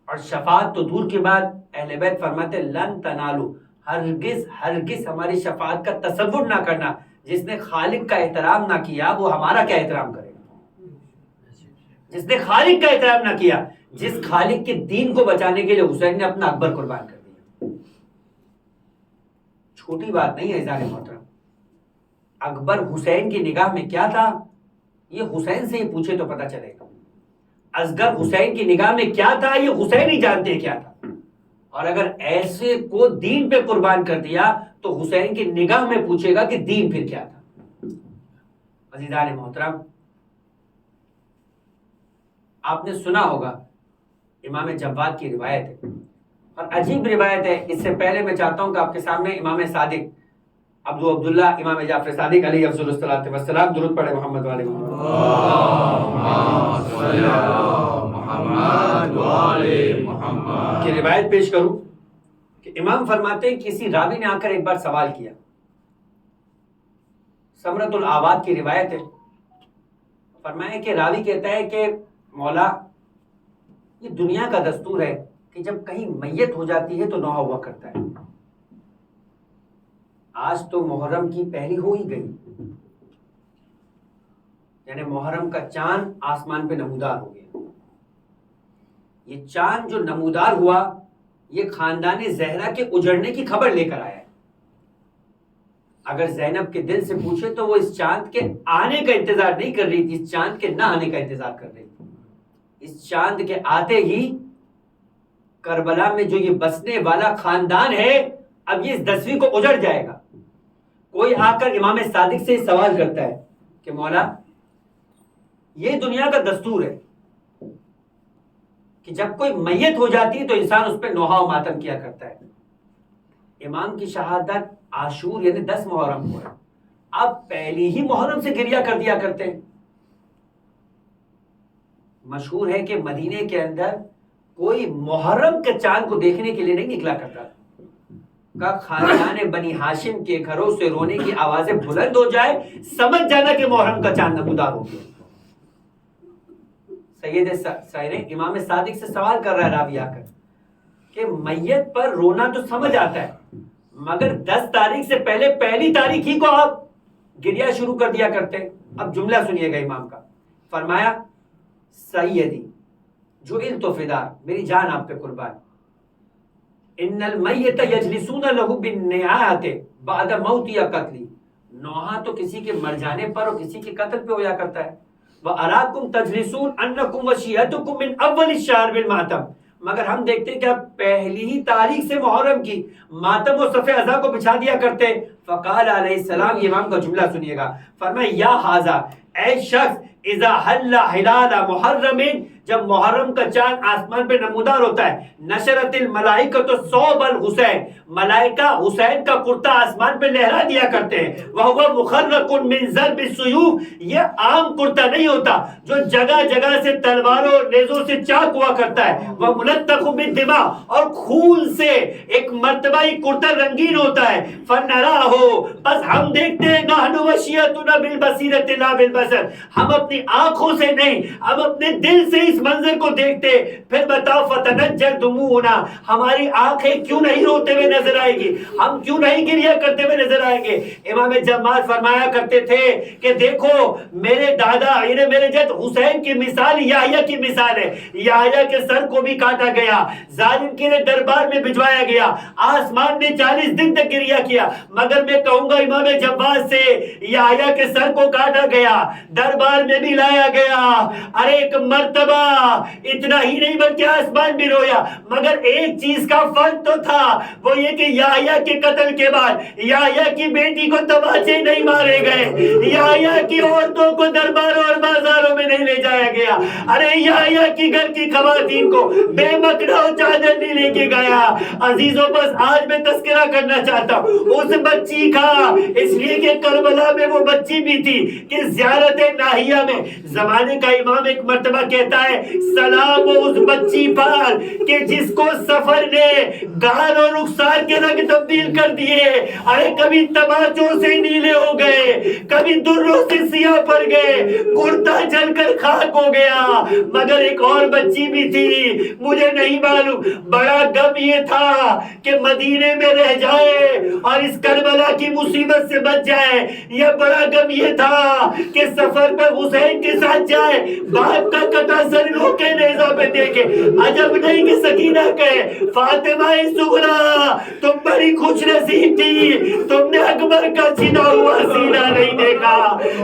اور شفاعت تو دور کی بات، اہل بیت فرماتے لن تنالو، ہرگز ہرگز ہماری شفاعت کا تصور نہ کرنا. جس نے خالق کا احترام نہ کیا وہ ہمارا کیا احترام کرے گا؟ جس نے خالق کا احترام نہ کیا، جس خالق کے دین کو بچانے کے لیے حسین نے اپنا اکبر قربان کر دیا. چھوٹی بات نہیں ہے عزیزان محترم. اکبر حسین کی نگاہ میں کیا تھا یہ حسین سے ہی پوچھے تو پتہ چلے گا. اصغر حسین کی نگاہ میں کیا تھا یہ حسین ہی جانتے ہیں کیا تھا. اور اگر ایسے کو دین پہ قربان کر دیا تو حسین کی نگاہ میں پوچھے گا کہ دین پھر کیا تھا. عزیزان محترم، آپ نے سنا ہوگا امام جواد کی روایت ہے، اور عجیب روایت ہے. اس سے پہلے میں چاہتا ہوں کہ آپ کے سامنے امام صادق ابو عبداللہ امام جعفر صادق علیہ افضل الصلاۃ والسلام، درود پڑھے محمد والے محمد، اللہم صلی علی محمد وآل محمد، کی روایت پیش کروں کہ امام فرماتے ہیں کسی راوی نے آ کر ایک بار سوال کیا. سمرۃ الاواد کی روایت ہے. فرمایا کہ راوی کہتا ہے کہ مولا یہ دنیا کا دستور ہے کہ جب کہیں میت ہو جاتی ہے تو نوحہ ہوا کرتا ہے. آج تو محرم کی پہلی ہو ہی گئی، یعنی محرم کا چاند آسمان پہ نمودار ہو گیا. یہ چاند جو نمودار ہوا یہ خاندان زہرا کے اجڑنے کی خبر لے کر آیا ہے. اگر زینب کے دل سے پوچھے تو وہ اس چاند کے آنے کا انتظار نہیں کر رہی تھی، اس چاند کے نہ آنے کا انتظار کر رہی تھی. اس چاند کے آتے ہی کربلا میں جو یہ بسنے والا خاندان ہے اب یہ اس 10ویں کو اجڑ جائے گا. کوئی آ کر امام صادق سے سوال کرتا ہے کہ مولا یہ دنیا کا دستور ہے کہ جب کوئی میت ہو جاتی ہے تو انسان اس پہ نوحہ و ماتم کیا کرتا ہے. امام کی شہادت عاشور یعنی 10 محرم کو ہے، اب پہلی ہی محرم سے گریہ کر دیا کرتے ہیں. مشہور ہے کہ مدینے کے اندر کوئی محرم کے چاند کو دیکھنے کے لیے نہیں نکلا کرتا تھا. کا خاندان بنی ہاشم کے گھروں سے رونے کی آوازیں بلند ہو جائے سمجھ جانا کہ محرم کا چاند نمودار ہو گیا. سید سائرین امام صادق سے سوال کر رہا ہے راوی آ کر کہ میت پر رونا تو سمجھ آتا ہے مگر 10 تاریخ سے پہلے پہلی تاریخ ہی کو آپ گریہ شروع کر دیا کرتے ہیں. اب جملہ سنیے گا امام کا. فرمایا سیدی جو التفدار، میری جان آپ پہ قربان، ان المیت یجلسون له بالنیاحۃ بعد موت یا قتل. نوحہ تو کسی کے مر جانے پر اور کسی کے قتل پہ ہوا کرتا ہے. وَأَرَاكُمْ تَجْلِسُونَ أَنَّكُمْ وَشِيَّتُكُمْ مِنْ أَوَّلِ الشَّهْرِ بِالْمَاتَمِ. مگر ہم دیکھتے ہیں کہ آپ پہلی ہی تاریخ سے محرم کی ماتم و صف عزا کو بچھا دیا کرتے. فقال علیہ السلام، یہ امام کا جملہ سنیے گا. فرمایا یا حاذا، اے شخص، اذا حل ہلال محرم، جب محرم کا چاند آسمان پہ نمودار ہوتا ہے، نشرت الملائکۃ صوب الحسین، ملائکہ حسین کا کرتا آسمان پہ لہرا دیا کرتے ہیں. وہو مخرق من ضرب السیوف، یہ عام کرتا نہیں ہوتا جو جگہ جگہ سے تلواروں اور نیزوں سے چاک ہوا کرتا ہے. وہ ملطخ بالدماء، اور خون سے ایک مرتبہ ہی کرتا رنگین ہوتا ہے. فنراہ، بس ہم دیکھتے ہیں، نحن وشیتنا بالبصیرۃ لا بالبصر، ہم اپنی اپنی آنکھوں سے نہیں، اب اپنے دل سے اس منظر کو دیکھتے، پھر بتاؤ فتنجر دموعنا، ہماری آنکھیں کیوں نہیں روتے ہوئے نظر آئے گی، ہم کیوں نہیں گریہ کرتے ہوئے نظر آئیں گے؟ امام جمال فرمایا کرتے تھے کہ دیکھو میرے دادا یعنی میرے جد حسین کی مثال یحییٰ کی مثال ہے، یحییٰ کے سر کو بھی کاٹا گیا، ظالم کے دربار میں بھجوایا گیا، آسمان نے 40 دن تک گریہ کیا، مگر میں کہوں گا امام جواز سے یحییٰ کے سر کو کاٹا گیا، دربار میں بھی لایا گیا، ارے ایک مرتبہ اتنا ہی نہیں بلکہ آسمان بھی رویا، مگر ایک چیز کا فرق تو تھا، وہ یہ کہ یحییٰ کے قتل کے بعد یحییٰ کی بیٹی کو تماچے نہیں مارے گئے، یحییٰ کی عورتوں کو درباروں اور بازاروں میں نہیں لے جایا گیا، ارے یحییٰ کی گھر کی خواتین کو بے مکڑا و چادر نہیں لے کے گیا۔ عزیزوں بس آج میں تذکرہ کرنا چاہتا ہوں اس بچی کا، اس لیے کہ کربلا میں وہ بچی بھی تھی کہ زیارت ناہیہ میں زمانے کا امام ایک مرتبہ کہتا ہے سلام اس بچی پر کہ جس کو سفر نے گال اور رخسار کے رنگ تبدیل کر دیے، ارے کبھی تماچوں سے نیلے ہو گئے، کبھی دروں سے سیاہ پڑ گئے، کرتا جل کر خاک ہو گیا، مگر ایک اور بچی بھی تھی، مجھے نہیں معلوم، بڑا غم یہ تھا کہ مدینے میں رہ جائے اور اس کربلا کی مصیبت سے بچ جائے، یہ بڑا غم یہ تھا کہ سفر پر حسین کے ساتھ جائے، باپ کا کٹا سر رو کے نیزہ پہ دیکھے، عجب نہیں کہ سکینہ کہے فاطمہ صغریٰ تم بڑی خوش نصیب تھی، تم نے اکبر کا چھنا ہوا سینہ نہیں دیکھا،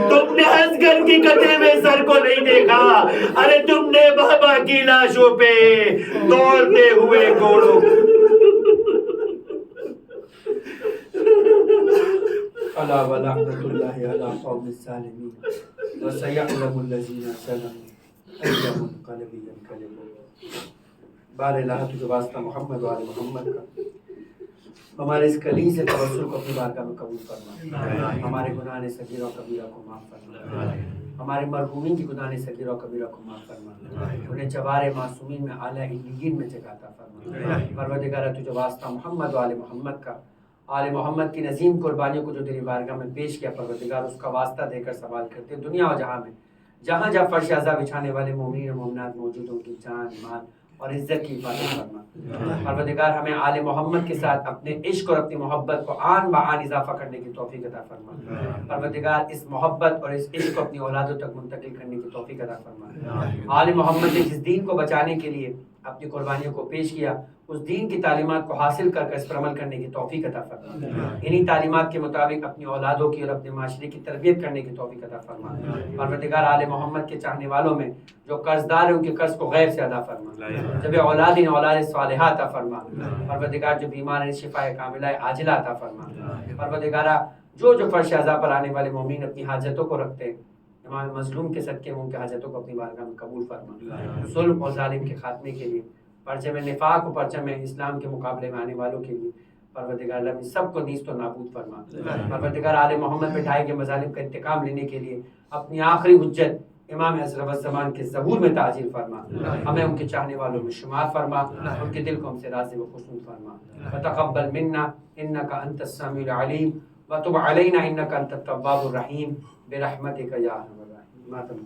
تم نے اصغر کی کٹے ہوئے سر کو نہیں دیکھا، ارے تم نے بابا کی لاشوں پہ دوڑتے ہوئے گھوڑوں الا ولعنۃ اللہ علی قوم الظالمین وسیعلم الذین ظلموا ای منقلب ینقلبون۔ بار الہ تجھے واسطہ محمد و آل محمد کا، ہمارے اس کلی سے توسل کو اپنی بارگاہ میں قبول فرما، ہمارے گناہ صغیرہ و کبیرہ کو معاف فرما، ہمارے مرحومین کی گناہ صغیرہ و کبیرہ کو معاف فرما، انہیں جوار معصومین میں اعلیٰ علیین میں جگہ عطا فرما۔ پروردگارہ تجھے واسطہ محمد و آل محمد کا، آل محمد کی نظیم قربانیوں کو جو تیری بارگاہ میں پیش کیا پروردگار اس کا واسطہ دے کر سوال کرتے دنیا و جہاں میں جہاں جہاں فرش عزا بچھانے والے مومنین و مومنات موجود ہوں کی جان مال اور عزت کی حفاظت فرما۔ پروردگار ہمیں آل محمد کے ساتھ اپنے عشق اور اپنی محبت کو آن بآن اضافہ کرنے کی توفیق عطا فرما۔ پروردگار اس محبت اور اس عشق کو اپنی اولادوں تک منتقل کرنے کی توفیق عطا فرما۔ آل محمد نے جس دین کو بچانے کے لیے اپنی قربانیوں کو پیش کیا اس دین کی تعلیمات کو حاصل کر اس پر عمل کرنے کی توفیق عطا فرما، انہی تعلیمات کے مطابق اپنی اولادوں کی اور اپنے معاشرے کی تربیت کرنے کی توفیق عطا فرما۔ پروردگار آل محمد کے چاہنے والوں میں جو قرض دار ہیں ان کے قرض کو غیر سے ادا فرما، جب اولاد اولاد صالحہ عطا فرما۔ پروردگار جو بیمار ہیں شفا کاملہ عاجلہ عطا فرما۔ پروردگارہ جو فرش عزا پر آنے والے مومنین اپنی حاجتوں کو رکھتے ہیں امام مظلوم کے صدقے میں ان کے حاجتوں کو اپنی بارگاہ میں قبول فرما۔ ظلم اور ظالم کے خاتمے کے لیے، پرچم نفاق و پرچم اسلام کے مقابلے میں آنے والوں کے لیے پروردگار اللہ سب کو نیست و نابود فرما۔ پروردگار آل محمد پہ ڈھائے گئے مظالم کا انتقام لینے کے لیے اپنی آخری حجت امام اشرف الزمان کے ظہور میں تعجیل فرما، ہمیں ان کے چاہنے والوں میں شمار فرما، ان کے دل کو ہم سے راضی و خشنود فرما۔ وتقبل منا انک انت السمیع العلیم وتب علینا انک انت التواب الرحیم برحمتک یا ارحم الراحمین۔